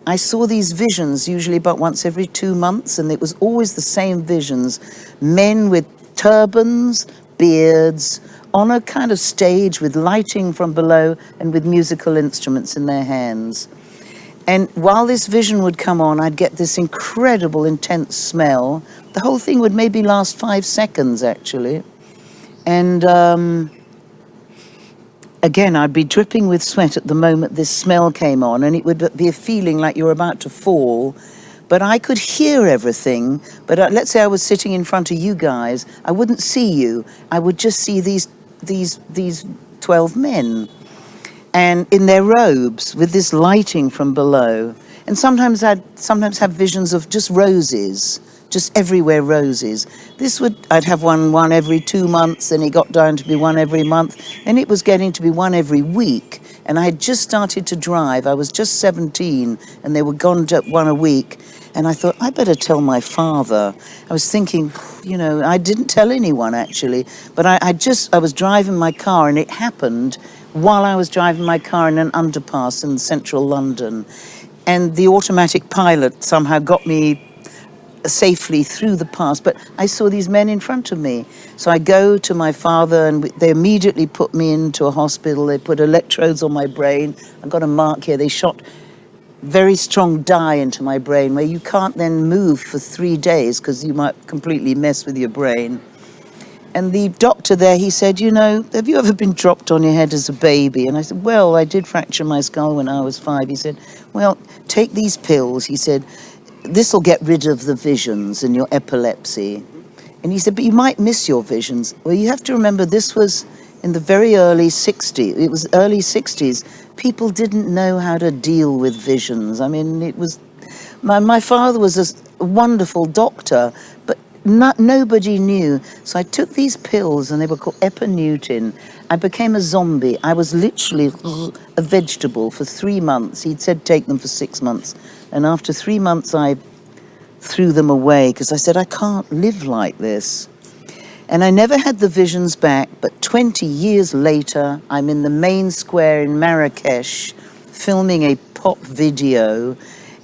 Speaker 2: I saw these visions usually about once every 2 months, and it was always the same visions. Men with turbans, beards, on a kind of stage with lighting from below and with musical instruments in their hands. And while this vision would come on, I'd get this incredible, intense smell. The whole thing would maybe last 5 seconds, actually. And again, I'd be dripping with sweat at the moment this smell came on, and it would be a feeling like you're about to fall. But I could hear everything. But let's say I was sitting in front of you guys. I wouldn't see you. I would just see these 12 men, and in their robes with this lighting from below. And sometimes I'd have visions of just roses, just everywhere roses. I'd have one every 2 months, and it got down to be one every month, and it was getting to be one every week. And I had just started to drive. I was just 17, and they were gone to one a week. And I thought, I better tell my father. I was thinking, I didn't tell anyone actually, but I was driving my car, and it happened while I was driving my car in an underpass in central London. And the automatic pilot somehow got me safely through the past, but I saw these men in front of me. So I go to my father and they immediately put me into a hospital. They put electrodes on my brain. I've got a mark here. They shot very strong dye into my brain where you can't then move for 3 days because you might completely mess with your brain. And the doctor there, he said, you know, have you ever been dropped on your head as a baby? And I said, well, I did fracture my skull when I was 5. He said, well, take these pills. He said, this will get rid of the visions and your epilepsy. And he said, but you might miss your visions. Well, you have to remember this was in the very early 60s. It was early 60s. People didn't know how to deal with visions. I mean, it was... My father was a wonderful doctor, but nobody knew. So I took these pills and they were called Epineutin. I became a zombie. I was literally a vegetable for 3 months. He'd said take them for 6 months. And after 3 months, I threw them away because I said, I can't live like this. And I never had the visions back, but 20 years later, I'm in the main square in Marrakesh filming a pop video.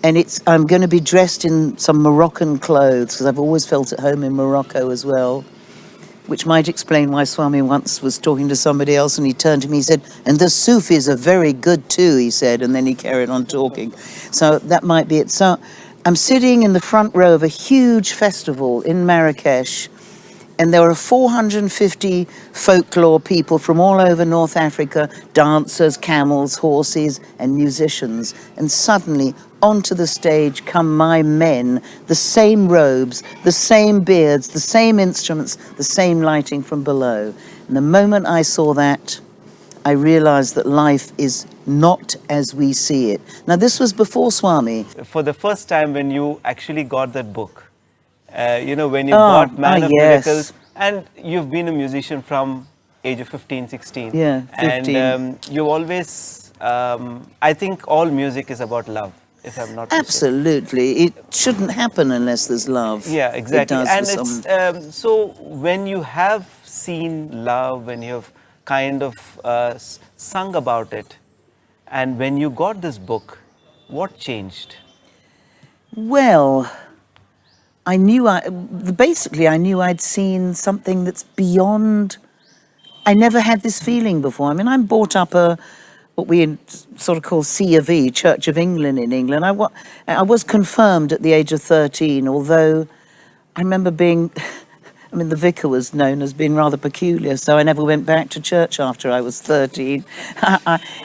Speaker 2: And I'm going to be dressed in some Moroccan clothes because I've always felt at home in Morocco as well, which might explain why Swami once was talking to somebody else and he turned to me, he said, and the Sufis are very good too, he said, and then he carried on talking. So that might be it. So I'm sitting in the front row of a huge festival in Marrakesh, and there are 450 folklore people from all over North Africa, dancers, camels, horses, and musicians. And suddenly, onto the stage come my men, the same robes, the same beards, the same instruments, the same lighting from below. And the moment I saw that, I realized that life is not as we see it. Now, this was before Swami.
Speaker 3: For the first time when you actually got that book, you know, when you got Man of
Speaker 2: yes.
Speaker 3: Miracles, and you've been a musician from age of 15, 16.
Speaker 2: Yeah, 15.
Speaker 3: And you always, I think all music is about love, if I'm not mistaken.
Speaker 2: Absolutely. It shouldn't happen unless there's love.
Speaker 3: Yeah, exactly.
Speaker 2: It does
Speaker 3: And
Speaker 2: for some.
Speaker 3: it's, so when you have seen love, when you have kind of sung about it, and when you got this book, what changed?
Speaker 2: Well, I knew I knew I'd seen something that's beyond. I never had this feeling before. I mean, I'm brought up what we sort of call C of E, Church of England in England. I was confirmed at the age of 13, although I remember being, I mean, the vicar was known as being rather peculiar, so I never went back to church after I was 13.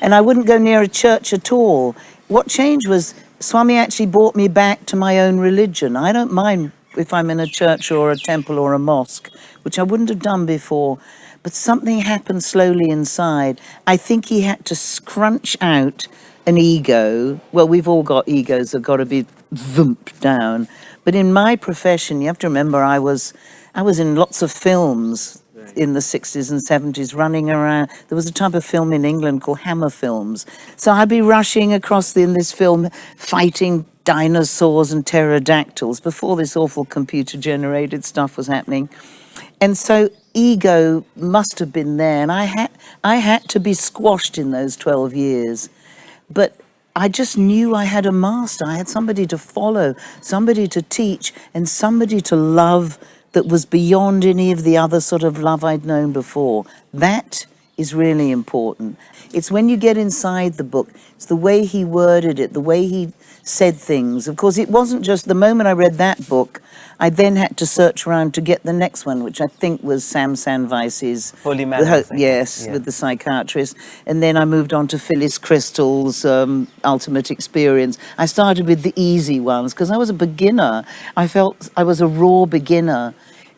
Speaker 2: And I wouldn't go near a church at all. What changed was Swami actually brought me back to my own religion. I don't mind if I'm in a church or a temple or a mosque, which I wouldn't have done before. But something happened slowly inside. I think he had to scrunch out an ego. Well, we've all got egos that have got to be thumped down. But in my profession, you have to remember I was in lots of films in the 60s and 70s running around. There was a type of film in England called Hammer films. So I'd be rushing across in this film fighting dinosaurs and pterodactyls before this awful computer-generated stuff was happening. And so ego must have been there, and I had to be squashed in those 12 years. But I just knew I had a master. I had somebody to follow, somebody to teach, and somebody to love that was beyond any of the other sort of love I'd known before. That is really important. It's when you get inside the book, it's the way he worded it, the way he said things. Of course, it wasn't just the moment I read that book, I then had to search around to get the next one, which I think was Sam Sanvice's
Speaker 3: Holy Man.
Speaker 2: Yes, with the psychiatrist. And then I moved on to Phyllis Crystal's Ultimate Experience. I started with the easy ones because I was a beginner. I felt I was a raw beginner.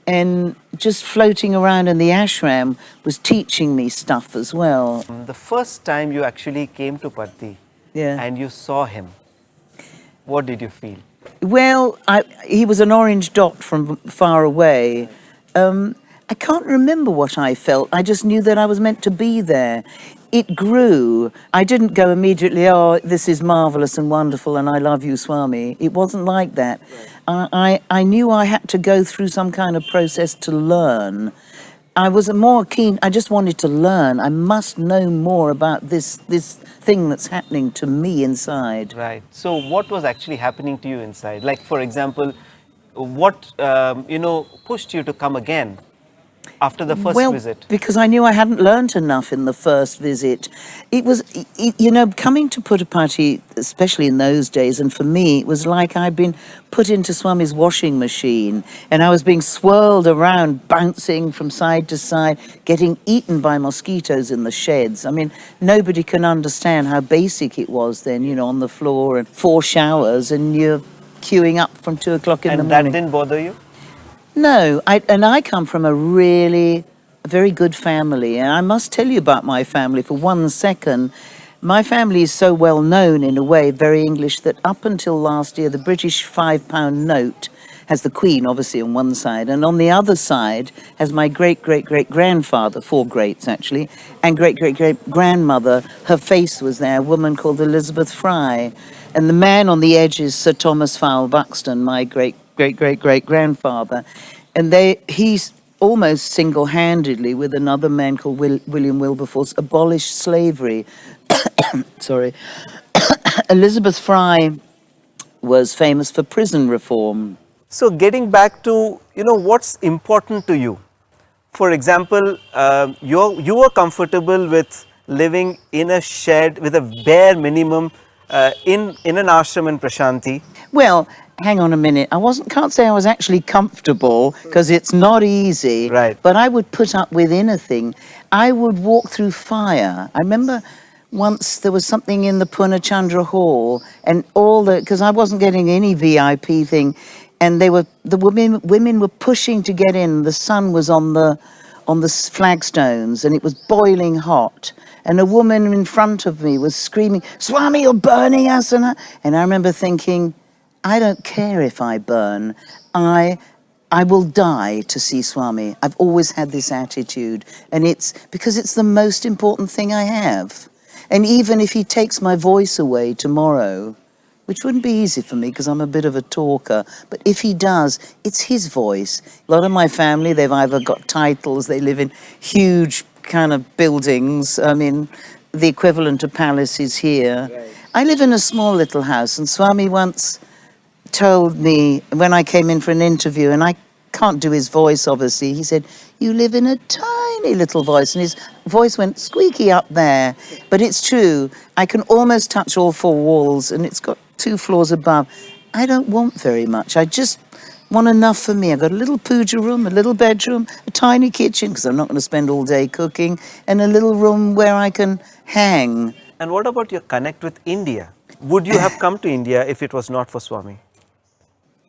Speaker 2: And just floating around in the ashram was teaching me stuff as well.
Speaker 3: The first time you actually came to Parthi and you saw him, what did you feel?
Speaker 2: Well, he was an orange dot from far away. I can't remember what I felt. I just knew that I was meant to be there. It grew. I didn't go immediately, oh, this is marvelous and wonderful and I love you, Swami. It wasn't like that. I knew I had to go through some kind of process to learn. I was more keen, I just wanted to learn. I must know more about this thing that's happening to me inside.
Speaker 3: Right. So what was actually happening to you inside? Like, for example, what pushed you to come again after the first
Speaker 2: Well,
Speaker 3: visit?
Speaker 2: because I knew I hadn't learnt enough in the first visit. It was, coming to Puttaparthi, especially in those days, and for me, it was like I'd been put into Swami's washing machine and I was being swirled around, bouncing from side to side, getting eaten by mosquitoes in the sheds. I mean, nobody can understand how basic it was then, on the floor and 4 showers and you're queuing up from 2 o'clock in the
Speaker 3: And
Speaker 2: morning.
Speaker 3: that didn't bother you?
Speaker 2: No, I come from a very good family, and I must tell you about my family for 1 second. My family is so well known in a way, very English, that up until last year, the British £5 note has the Queen, obviously, on one side, and on the other side has my great-great-great-grandfather, 4 greats actually, and great-great-great-grandmother. Her face was there, a woman called Elizabeth Fry, and the man on the edge is Sir Thomas Fowle Buxton, my great-great-great-grandfather. And he's almost single-handedly, with another man called William Wilberforce, abolished slavery. Sorry. Elizabeth Fry was famous for prison reform.
Speaker 3: So getting back to, what's important to you. For example, you were comfortable with living in a shed with a bare minimum in an ashram in Prasanthi.
Speaker 2: Well, hang on a minute. Can't say I was actually comfortable because it's not easy.
Speaker 3: Right.
Speaker 2: But I would put up with anything. I would walk through fire. I remember once there was something in the Purnachandra Hall and because I wasn't getting any VIP thing, and the women were pushing to get in. The sun was on the flagstones and it was boiling hot. And a woman in front of me was screaming, "Swami, you're burning us!" And I remember thinking, I don't care if I burn. I will die to see Swami. I've always had this attitude. And it's because it's the most important thing I have. And even if he takes my voice away tomorrow, which wouldn't be easy for me because I'm a bit of a talker, but if he does, it's his voice. A lot of my family, they've either got titles, they live in huge kind of buildings. I mean, the equivalent of palaces here. Right. I live in a small little house, and Swami once told me when I came in for an interview, and I can't do his voice obviously, he said, "You live in a tiny little voice," and his voice went squeaky up there. But it's true, I can almost touch all 4 walls, and it's got 2 floors above. I don't want very much. I just want enough for me. I've got a little puja room, a little bedroom, a tiny kitchen, because I'm not going to spend all day cooking, and a little room where I can hang.
Speaker 3: And what about your connect with India? Would you have come to India if it was not for Swami?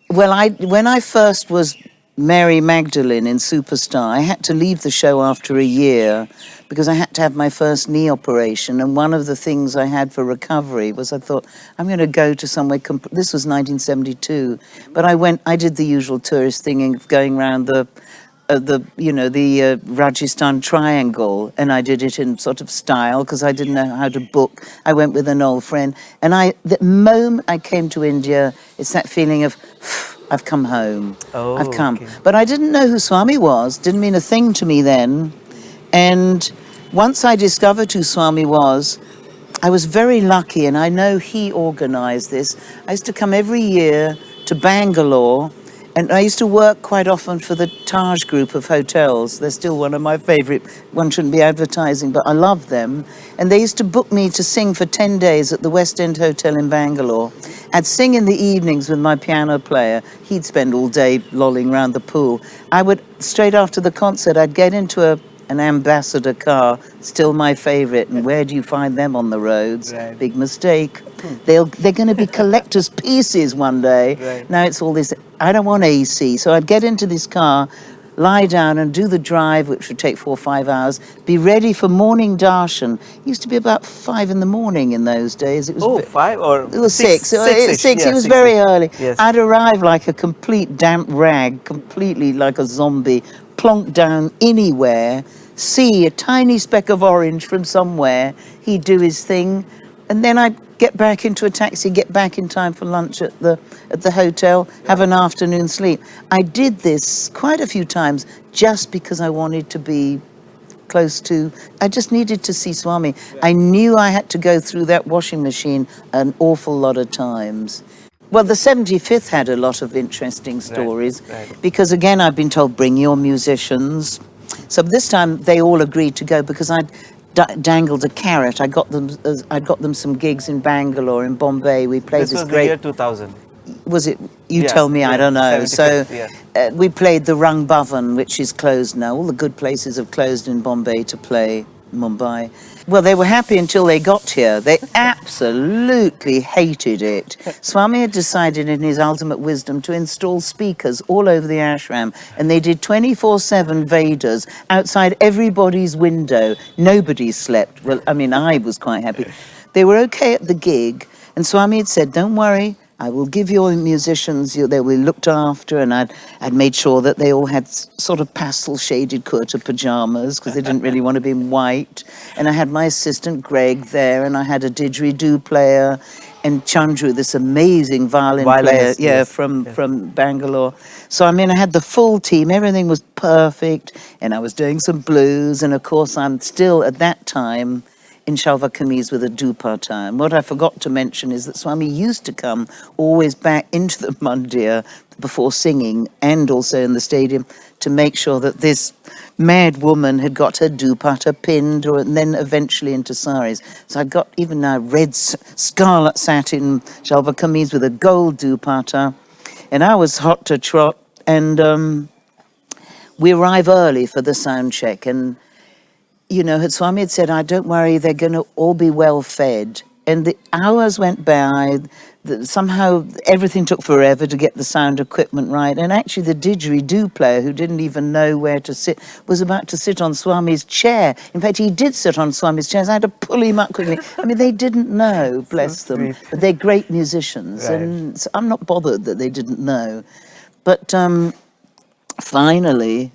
Speaker 2: Well, when I first was Mary Magdalene in Superstar, I had to leave the show after a year because I had to have my first knee operation. And one of the things I had for recovery was I thought, I'm going to go to somewhere, this was 1972, but I did the usual tourist thing of going around the Rajasthan Triangle, and I did it in sort of style because I didn't know how to book. I went with an old friend, and the moment I came to India, it's that feeling of, I've come home.
Speaker 3: Oh,
Speaker 2: I've come.
Speaker 3: okay.
Speaker 2: But I didn't know who Swami was, didn't mean a thing to me then. And once I discovered who Swami was, I was very lucky, and I know he organized this. I used to come every year to Bangalore, and I used to work quite often for the Taj group of hotels. They're still one of my favorite. One shouldn't be advertising, but I love them. And they used to book me to sing for 10 days at the West End Hotel in Bangalore. I'd sing in the evenings with my piano player. He'd spend all day lolling around the pool. I would, straight after the concert, I'd get into an ambassador car, still my favorite. And where do you find them on the roads?
Speaker 3: Right.
Speaker 2: Big mistake. They're going to be collector's pieces one day.
Speaker 3: Right.
Speaker 2: Now it's all this, I don't want AC. So I'd get into this car, lie down and do the drive, which would take 4 or 5 hours, be ready for morning darshan. It used to be about 5 in the morning in those days. It was
Speaker 3: 5 or
Speaker 2: it was
Speaker 3: 6?
Speaker 2: 6. 6.
Speaker 3: Yeah,
Speaker 2: It was
Speaker 3: 6.
Speaker 2: very early.
Speaker 3: Yes.
Speaker 2: I'd arrive like a complete damp rag, completely like a zombie, plonk down anywhere, see a tiny speck of orange from somewhere. He'd do his thing, and then I'd get back into a taxi, get back in time for lunch at the hotel, have an afternoon sleep. I did this quite a few times just because I wanted to be close to, I just needed to see Swami. I knew I had to go through that washing machine an awful lot of times. Well, the 75th had a lot of interesting stories
Speaker 3: right.
Speaker 2: because, again, I've been told, bring your musicians. So this time they all agreed to go because I'd dangled a carrot. I'd got them some gigs in Bangalore, in Bombay. We played
Speaker 3: This
Speaker 2: this
Speaker 3: was
Speaker 2: great...
Speaker 3: the year 2000.
Speaker 2: Was it? You
Speaker 3: Yeah,
Speaker 2: tell me, I
Speaker 3: yeah,
Speaker 2: don't know. So
Speaker 3: 75th, yeah.
Speaker 2: we played the Brindavan, which is closed now. All the good places have closed in Bombay to play Mumbai. Well, they were happy until they got here. They absolutely hated it. Swami had decided in his ultimate wisdom to install speakers all over the ashram, and they did 24/7 Vedas outside everybody's window. Nobody slept. Well, I mean, I was quite happy. They were okay at the gig, and Swami had said, don't worry, I will give your musicians, they will be looked after, and I'd made sure that they all had sort of pastel shaded kurta pajamas because they didn't really want to be in white. And I had my assistant Greg there, and I had a didgeridoo player, and Chandru, this amazing violin player,
Speaker 3: yes.
Speaker 2: from Bangalore. So I mean, I had the full team, everything was perfect, and I was doing some blues, and of course I'm still at that time in shalva kameez with a dupatta. And what I forgot to mention is that Swami used to come always back into the mandir before singing and also in the stadium to make sure that this mad woman had got her dupatta pinned and then eventually into saris. So I got even now red scarlet satin shalva kameez with a gold dupatta, and I was hot to trot, and we arrive early for the sound check, and you know, Swami had said, don't worry, they're going to all be well fed. And the hours went by, somehow everything took forever to get the sound equipment right. And actually the didgeridoo player, who didn't even know where to sit, was about to sit on Swami's chair. In fact, he did sit on Swami's chair, so I had to pull him up quickly. I mean, they didn't know, bless them. But they're great musicians,
Speaker 3: Right.
Speaker 2: and so I'm not bothered that they didn't know. But finally...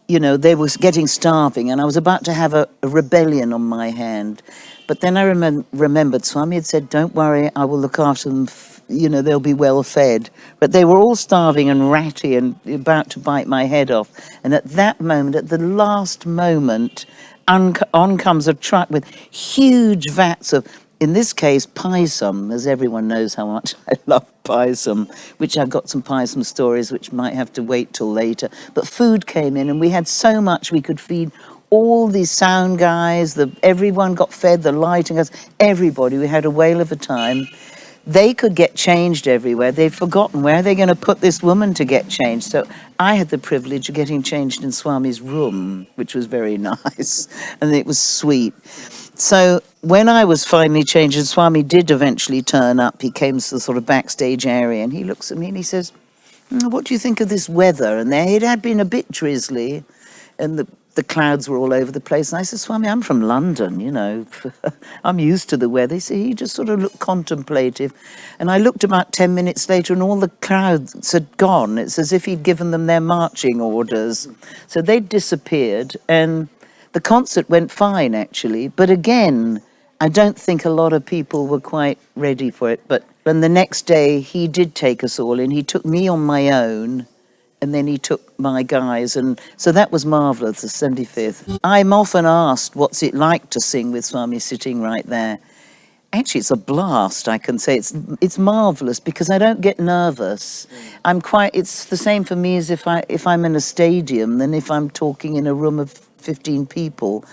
Speaker 2: you know, they was getting starving, and I was about to have a rebellion on my hand. But then I remembered Swami had said, don't worry, I will look after them, you know, they'll be well fed. But they were all starving and ratty and about to bite my head off. And at that moment, at the last moment, on comes a truck with huge vats of, in this case, paisam, as everyone knows how much I love paisam, which I've got some paisam stories which might have to wait till later. But food came in, and we had so much we could feed all these sound guys, everyone got fed, the lighting guys, everybody. We had a whale of a time. They could get changed everywhere. They'd forgotten where they're going to put this woman to get changed. So I had the privilege of getting changed in Swami's room, which was very nice, and it was sweet. So when I was finally changed, and Swami did eventually turn up, he came to the sort of backstage area, and he looks at me and he says, what do you think of this weather? And there it had been a bit drizzly, and the clouds were all over the place. And I said, Swami, I'm from London, you know, I'm used to the weather. He just sort of looked contemplative. And I looked about 10 minutes later, and all the clouds had gone. It's as if he'd given them their marching orders. So they'd disappeared, and the concert went fine, actually. But again, I don't think a lot of people were quite ready for it. But then the next day, he did take us all in. He took me on my own, and then he took my guys. And so that was marvellous, the 75th. I'm often asked, what's it like to sing with Swami sitting right there? Actually, it's a blast, I can say. It's marvellous because I don't get nervous. It's the same for me as if I'm in a stadium than if I'm talking in a room of 15 people,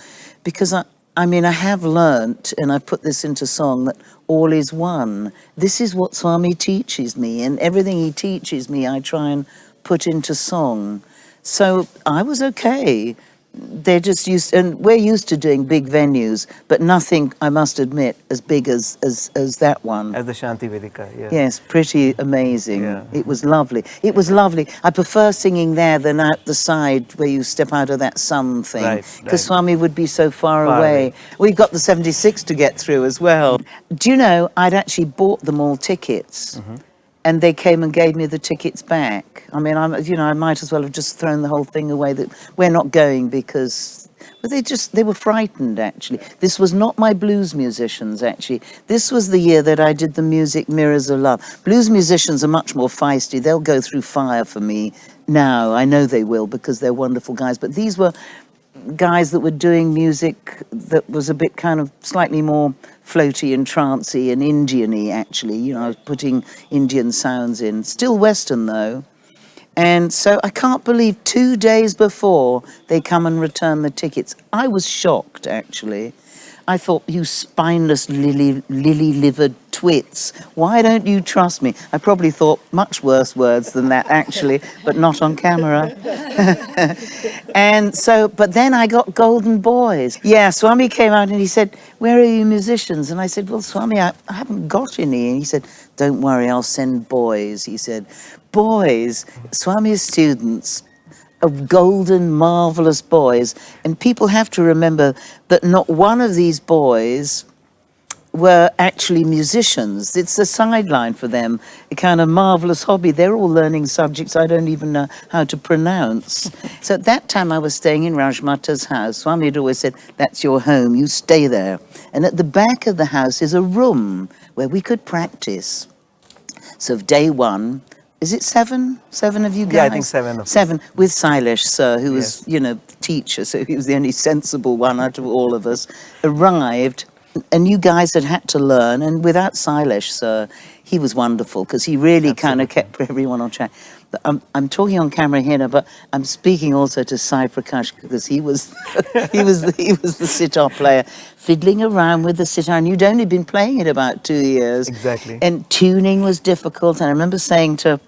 Speaker 2: because I mean, I have learnt, and I've put this into song, that all is one. This is what Swami teaches me, and everything he teaches me, I try and put into song. So I was okay. They're just used, and we're used to doing big venues, but nothing, I must admit, as big as that one.
Speaker 3: As the Shanti Vedika, yeah.
Speaker 2: Yes, pretty amazing.
Speaker 3: Yeah.
Speaker 2: It was lovely. It was lovely. I prefer singing there than out the side where you step out of that sun thing.
Speaker 3: Right,
Speaker 2: Because Swami would be so far away. We've got the 76 to get through as well. Do you know, I'd actually bought them all tickets. Mm-hmm. And they came and gave me the tickets back. I mean, I might as well have just thrown the whole thing away. That we're not going because, but they were frightened, actually. This was not my blues musicians, actually. This was the year that I did the music Mirrors of Love. Blues musicians are much more feisty. They'll go through fire for me now. I know they will because they're wonderful guys. But these were guys that were doing music that was a bit kind of slightly more floaty and trancey and Indian-y, actually. You know, I was putting Indian sounds in. Still Western, though. And so I can't believe 2 days before they come and return the tickets. I was shocked, actually. I thought, you spineless lily-livered twits, why don't you trust me? I probably thought much worse words than that, actually, but not on camera. And so, but then I got golden boys. Yeah, Swami came out and he said, where are you musicians? And I said, well, Swami, I haven't got any. And he said, don't worry, I'll send boys. He said, boys, Swami's students, of golden, marvelous boys. And people have to remember that not one of these boys were actually musicians. It's a sideline for them, a kind of marvelous hobby. They're all learning subjects I don't even know how to pronounce. So at that time I was staying in Rajmata's house. Swami had always said, that's your home, you stay there. And at the back of the house is a room where we could practice. So day one, is it seven? 7 of you guys?
Speaker 3: Yeah, I think 7.
Speaker 2: 7 with Sailesh, sir, who was, you know, teacher, so he was the only sensible one out of all of us, arrived, and you guys had to learn, and without Sailesh, sir, he was wonderful, because he really kind of kept everyone on track. I'm talking on camera here now, but I'm speaking also to Sai Prakash, because he was the sitar player, fiddling around with the sitar, and you'd only been playing it about 2 years.
Speaker 3: Exactly.
Speaker 2: And tuning was difficult, and I remember saying to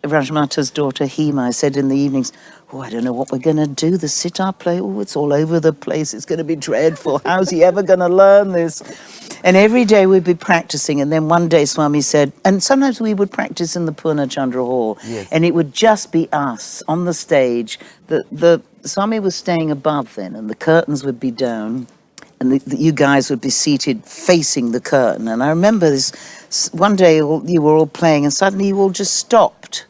Speaker 2: Rajmata's daughter Hema, I said in the evenings, oh, I don't know what we're going to do. The sitar play, oh, it's all over the place. It's going to be dreadful. How's he ever going to learn this? And every day we'd be practicing. And then one day Swami said, and sometimes we would practice in the Purna Chandra Hall.
Speaker 3: Yes.
Speaker 2: And it would just be us on the stage. The Swami was staying above then, and the curtains would be down. And you guys would be seated facing the curtain. And I remember this, one day you were all playing and suddenly you all just stopped.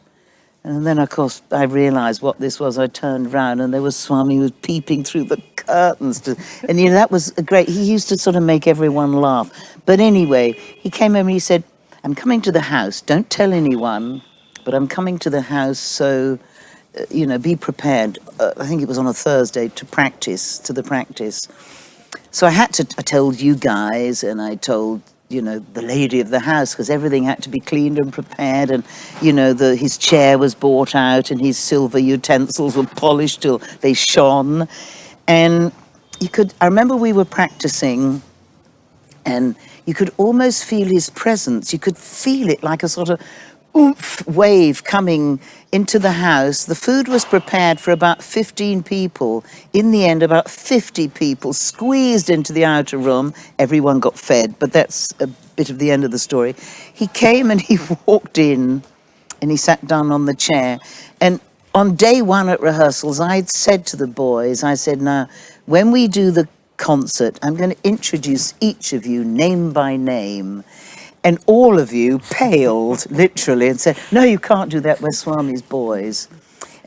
Speaker 2: And then, of course, I realised what this was. I turned round and there was Swami who was peeping through the curtains. And, you know, that was great. He used to sort of make everyone laugh. But anyway, he came over and he said, I'm coming to the house. Don't tell anyone, but I'm coming to the house, so, you know, be prepared. I think it was on a Thursday to the practice. So I told you guys, and I told, you know, the lady of the house, because everything had to be cleaned and prepared, and, you know, his chair was brought out and his silver utensils were polished till they shone. And I remember we were practicing, and you could almost feel his presence. You could feel it like a sort of oomph wave coming into the house. The food was prepared for about 15 people. In the end, about 50 people squeezed into the outer room. Everyone got fed, but that's a bit of the end of the story. He came and he walked in and he sat down on the chair. And on day one at rehearsals, I'd said to the boys, I said, now, when we do the concert, I'm going to introduce each of you name by name. And all of you paled, literally, and said, no, you can't do that, we're Swami's boys.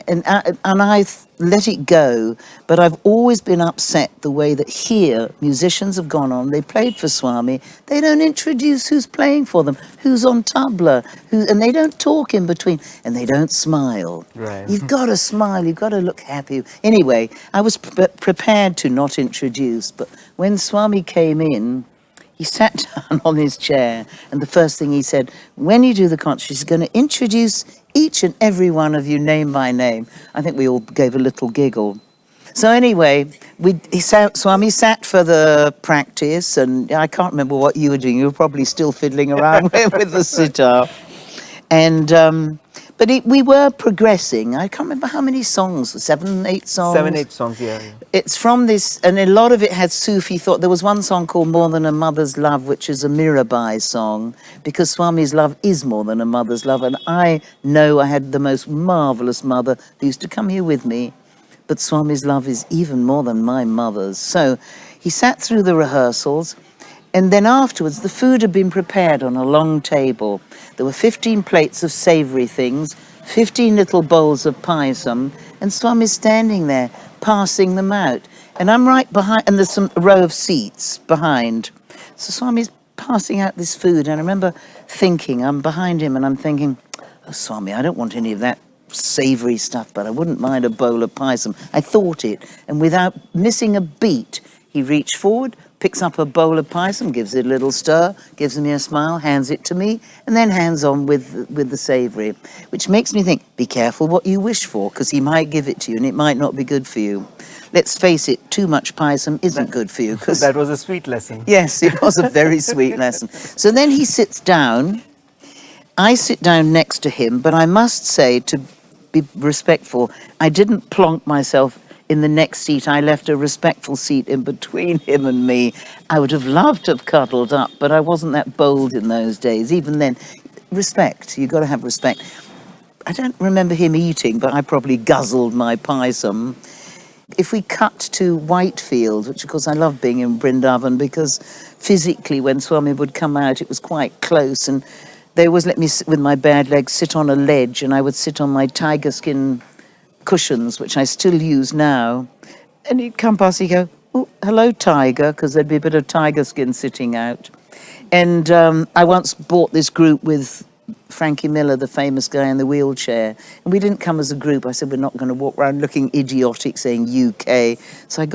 Speaker 2: And I let it go, but I've always been upset the way that here musicians have gone on, they played for Swami, they don't introduce who's playing for them, who's on tabla, and they don't talk in between, and they don't smile.
Speaker 3: Right.
Speaker 2: You've got to smile, you've got to look happy. Anyway, I was prepared to not introduce, but when Swami came in, he sat down on his chair, and the first thing he said, when you do the concert, he's going to introduce each and every one of you name by name. I think we all gave a little giggle. So anyway, Swami sat for the practice, and I can't remember what you were doing. You were probably still fiddling around with the sitar. And but we were progressing. I can't remember how many songs, 7, 8 songs.
Speaker 3: 7, 8 songs, yeah.
Speaker 2: It's from this, and a lot of it had Sufi thought. There was one song called More Than a Mother's Love, which is a Mirabai song, because Swami's love is more than a mother's love. And I know I had the most marvellous mother who used to come here with me, but Swami's love is even more than my mother's. So he sat through the rehearsals, and then afterwards, the food had been prepared on a long table. There were 15 plates of savoury things, 15 little bowls of payasam, and Swami's standing there, passing them out. And I'm right behind, and there's a row of seats behind. So Swami's passing out this food, and I remember thinking, I'm behind him, and I'm thinking, oh, Swami, I don't want any of that savoury stuff, but I wouldn't mind a bowl of payasam. I thought it, and without missing a beat, he reached forward, picks up a bowl of payasam, gives it a little stir, gives me a smile, hands it to me, and then hands on with the savoury, which makes me think, be careful what you wish for, because he might give it to you and it might not be good for you. Let's face it, too much payasam isn't good for you.
Speaker 3: That was a sweet lesson.
Speaker 2: Yes, it was a very sweet lesson. So then he sits down. I sit down next to him, but I must say, to be respectful, I didn't plonk myself in the next seat. I left a respectful seat in between him and me. I would have loved to have cuddled up, but I wasn't that bold in those days. Even then, respect. You've got to have respect. I don't remember him eating, but I probably guzzled my payasam. If we cut to Whitefield, which of course I love being in Brindavan, because physically when Swami would come out, it was quite close, and they always let me sit with my bad legs, sit on a ledge, and I would sit on my tiger skin cushions, which I still use now. And he'd come past, he'd go, "Oh, hello, tiger," because there'd be a bit of tiger skin sitting out. And I once bought this group with Frankie Miller, the famous guy in the wheelchair, and we didn't come as a group. I said, we're not going to walk around looking idiotic saying UK. So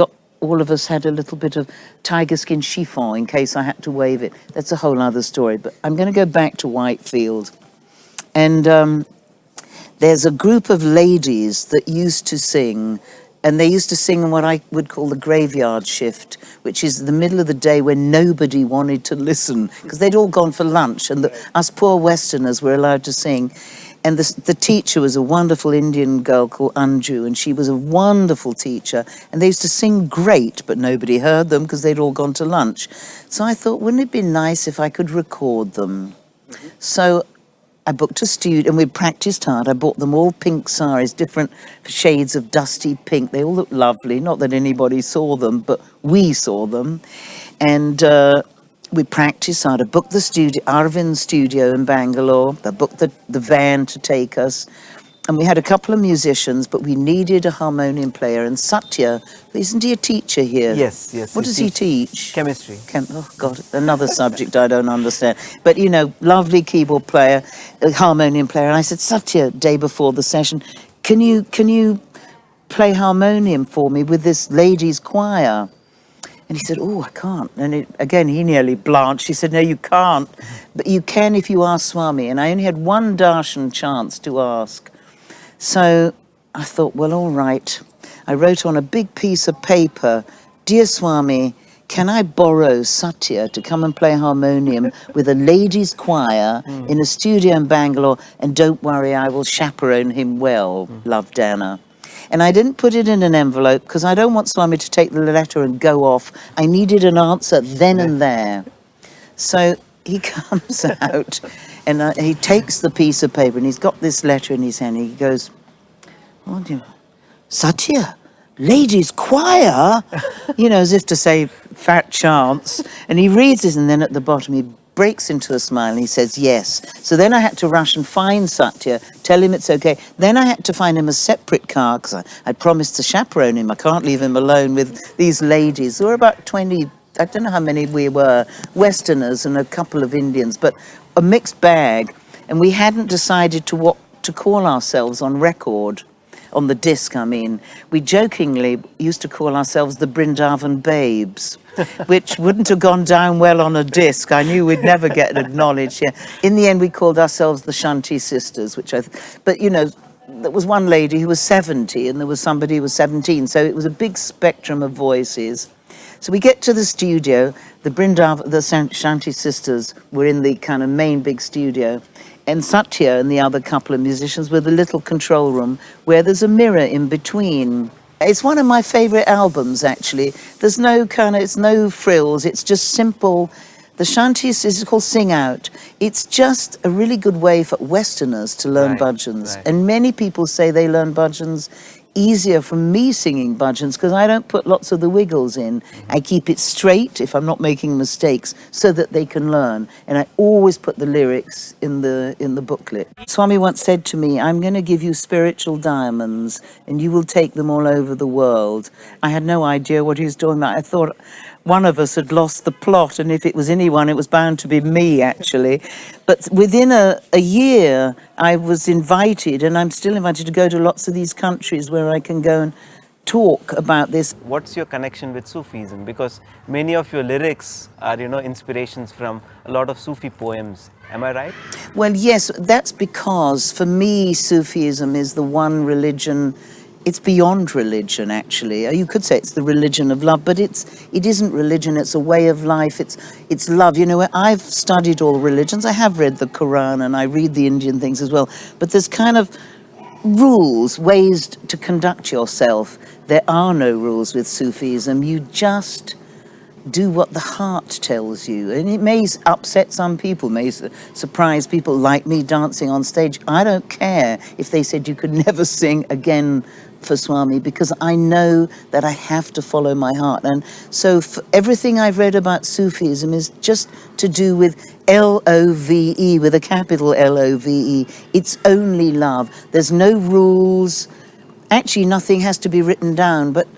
Speaker 2: all of us had a little bit of tiger skin chiffon in case I had to wave it. That's a whole other story, but I'm going to go back to Whitefield. And there's a group of ladies that used to sing, and they used to sing in what I would call the graveyard shift, which is the middle of the day when nobody wanted to listen, because they'd all gone for lunch, and us poor Westerners were allowed to sing. And the teacher was a wonderful Indian girl called Anju, and she was a wonderful teacher. And they used to sing great, but nobody heard them because they'd all gone to lunch. So I thought, wouldn't it be nice if I could record them? So I booked a studio, and we practiced hard. I bought them all pink saris, different shades of dusty pink. They all looked lovely. Not that anybody saw them, but we saw them. And we practiced hard. I booked the studio, Arvind's studio in Bangalore. I booked the van to take us. And we had a couple of musicians, but we needed a harmonium player. And Sathya, isn't he a teacher here?
Speaker 3: Yes.
Speaker 2: What does he teach?
Speaker 3: Chemistry.
Speaker 2: Oh, God, another subject I don't understand. But, lovely keyboard player, a harmonium player. And I said, Sathya, day before the session, can you play harmonium for me with this ladies' choir? And he said, oh, I can't. And again, he nearly blanched. He said, no, you can't. But you can if you ask Swami. And I only had one darshan chance to ask. So I thought, well, all right. I wrote on a big piece of paper, Dear Swami, can I borrow Sathya to come and play harmonium with a ladies' choir in a studio in Bangalore? And don't worry, I will chaperone him well. Love, Dana. And I didn't put it in an envelope because I don't want Swami to take the letter and go off. I needed an answer then and there. So he comes out and he takes the piece of paper and he's got this letter in his hand. He goes, Sathya, ladies' choir? As if to say, fat chance. And he reads it, and then at the bottom he breaks into a smile and he says yes. So then I had to rush and find Sathya, tell him it's okay. Then I had to find him a separate car because I'd promised to chaperone him. I can't leave him alone with these ladies. There were about 20, I don't know how many we were, Westerners and a couple of Indians, but a mixed bag. And we hadn't decided to what to call ourselves on record. On the disc, I mean. We jokingly used to call ourselves the Brindavan Babes, which wouldn't have gone down well on a disc. I knew we'd never get acknowledged here. In the end, we called ourselves the Shanti Sisters, but there was one lady who was 70 and there was somebody who was 17, so it was a big spectrum of voices. So we get to the studio, the Shanti Sisters were in the kind of main big studio, and Sathya and the other couple of musicians were the little control room where there's a mirror in between. It's one of my favourite albums, actually. There's it's no frills, it's just simple. The Shantis is called Sing Out. It's just a really good way for Westerners to learn bhajans. Right. And many people say they learn bhajans easier from me singing bhajans because I don't put lots of the wiggles in. I keep it straight if I'm not making mistakes so that they can learn. And I always put the lyrics in the booklet. Swami once said to me, I'm going to give you spiritual diamonds and you will take them all over the world. I had no idea what he was talking about. I thought one of us had lost the plot, and if it was anyone, it was bound to be me, actually. But within a year, I was invited, and I'm still invited to go to lots of these countries where I can go and talk about this.
Speaker 3: What's your connection with Sufism? Because many of your lyrics are, inspirations from a lot of Sufi poems. Am I right?
Speaker 2: Well, yes, that's because for me, Sufism is the one religion. It's beyond religion, actually. You could say it's the religion of love, but it isn't religion. It's a way of life. It's love. I've studied all religions. I have read the Quran and I read the Indian things as well. But there's kind of rules, ways to conduct yourself. There are no rules with Sufism. You just do what the heart tells you. And it may upset some people, may surprise people like me dancing on stage. I don't care if they said you could never sing again for Swami, because I know that I have to follow my heart. And so everything I've read about Sufism is just to do with L-O-V-E, with a capital L-O-V-E. It's only love. There's no rules. Actually, nothing has to be written down, but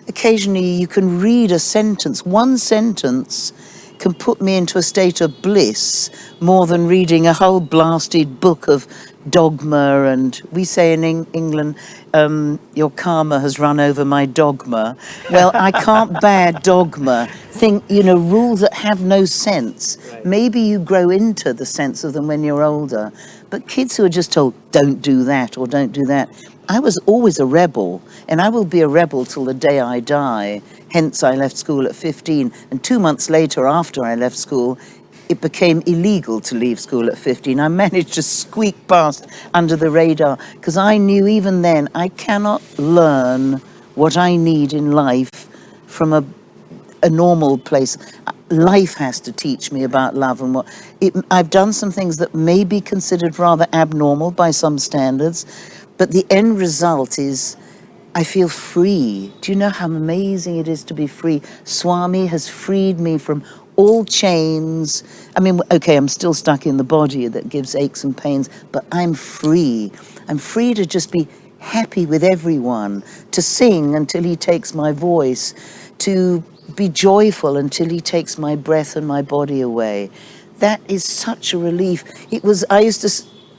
Speaker 2: occasionally you can read a sentence. One sentence can put me into a state of bliss more than reading a whole blasted book of dogma. And we say in England, your karma has run over my dogma. Well, I can't bear dogma. Rules that have no sense. Right. Maybe you grow into the sense of them when you're older. But kids who are just told, don't do that or don't do that. I was always a rebel, and I will be a rebel till the day I die. Hence, I left school at 15, and 2 months later, after I left school, it became illegal to leave school at 15. I managed to squeak past under the radar, because I knew even then I cannot learn what I need in life from a normal place. Life has to teach me about love and I've done some things that may be considered rather abnormal by some standards, but the end result is I feel free. Do you know how amazing it is to be free? Swami has freed me from all chains. I mean, okay, I'm still stuck in the body that gives aches and pains, but I'm free. I'm free to just be happy with everyone, to sing until he takes my voice, to be joyful until he takes my breath and my body away. That is such a relief.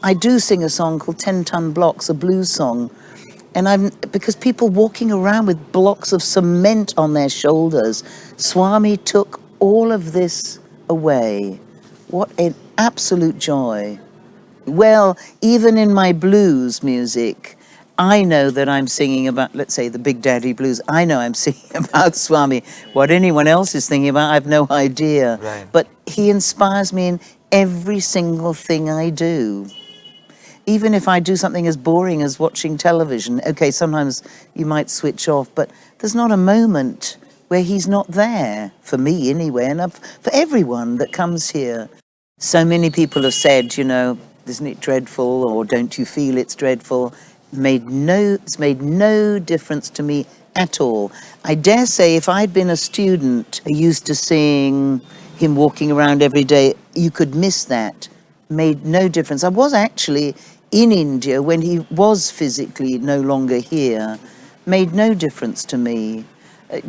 Speaker 2: I do sing a song called 10-Ton Blocks, a blues song. And because people walking around with blocks of cement on their shoulders, Swami took all of this away. What an absolute joy. Well, even in my blues music, I know that I'm singing about, let's say, the Big Daddy Blues. I know I'm singing about Swami. What anyone else is thinking about, I have no idea.
Speaker 3: Right.
Speaker 2: But he inspires me in every single thing I do. Even if I do something as boring as watching television, okay, sometimes you might switch off, but there's not a moment where he's not there, for me anyway, and for everyone that comes here. So many people have said, isn't it dreadful, or don't you feel it's dreadful? It's made no difference to me at all. I dare say if I'd been a student used to seeing him walking around every day, you could miss that. Made no difference. I was actually in India when he was physically no longer here. Made no difference to me,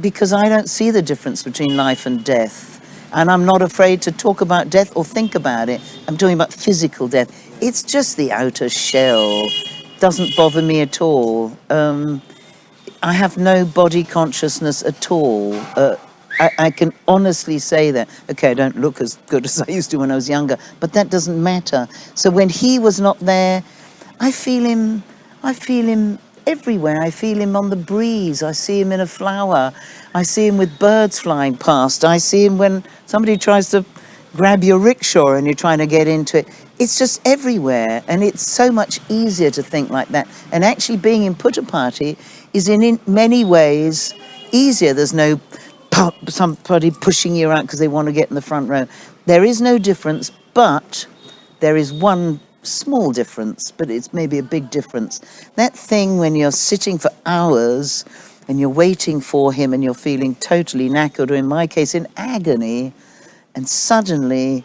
Speaker 2: because I don't see the difference between life and death. And I'm not afraid to talk about death or think about it. I'm talking about physical death. It's just the outer shell. Doesn't bother me at all. I have no body consciousness at all. I can honestly say that. Okay, I don't look as good as I used to when I was younger, but that doesn't matter. So when he was not there, I feel him everywhere. I feel him on the breeze. I see him in a flower. I see him with birds flying past. I see him when somebody tries to grab your rickshaw and you're trying to get into it. It's just everywhere, and it's so much easier to think like that. And actually being in Puttaparthi is in many ways easier. There's no somebody pushing you out because they want to get in the front row. There is no difference, but there is one small difference, but it's maybe a big difference. That thing when you're sitting for hours and you're waiting for him and you're feeling totally knackered, or in my case, in agony, and suddenly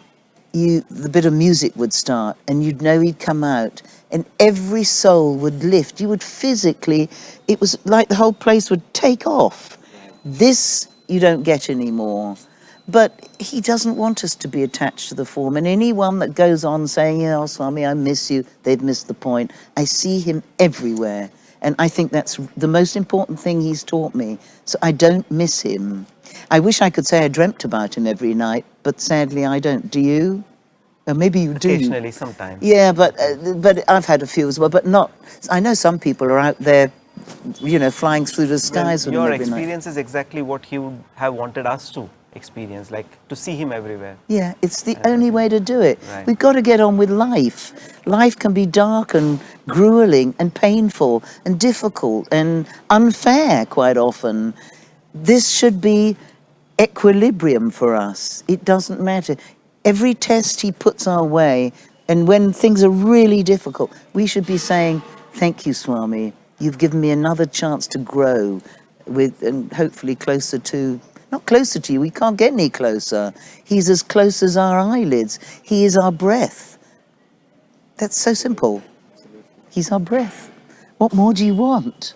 Speaker 2: the bit of music would start and you'd know he'd come out and every soul would lift. You would physically, it was like the whole place would take off. This you don't get anymore. But he doesn't want us to be attached to the form. And anyone that goes on saying, Swami, I miss you, they've missed the point. I see him everywhere. And I think that's the most important thing he's taught me. So I don't miss him. I wish I could say I dreamt about him every night, but sadly I don't. Do you? Or maybe you do.
Speaker 3: Occasionally, sometimes.
Speaker 2: Yeah, but I've had a few as well, but not. I know some people are out there, you know, flying through the skies with him
Speaker 3: Your
Speaker 2: every night.
Speaker 3: experience is exactly what he would have wanted us to experience, like to see him everywhere.
Speaker 2: Yeah, it's the only way to do it.
Speaker 3: Right.
Speaker 2: We've got to get on with life. Life can be dark and grueling and painful and difficult and unfair quite often. This should be equilibrium for us. It doesn't matter. Every test he puts our way, and when things are really difficult, we should be saying, thank you, Swami. You've given me another chance to grow with, and hopefully closer to, not closer to you, we can't get any closer. He's as close as our eyelids. He is our breath. That's so simple. He's our breath. What more do you want?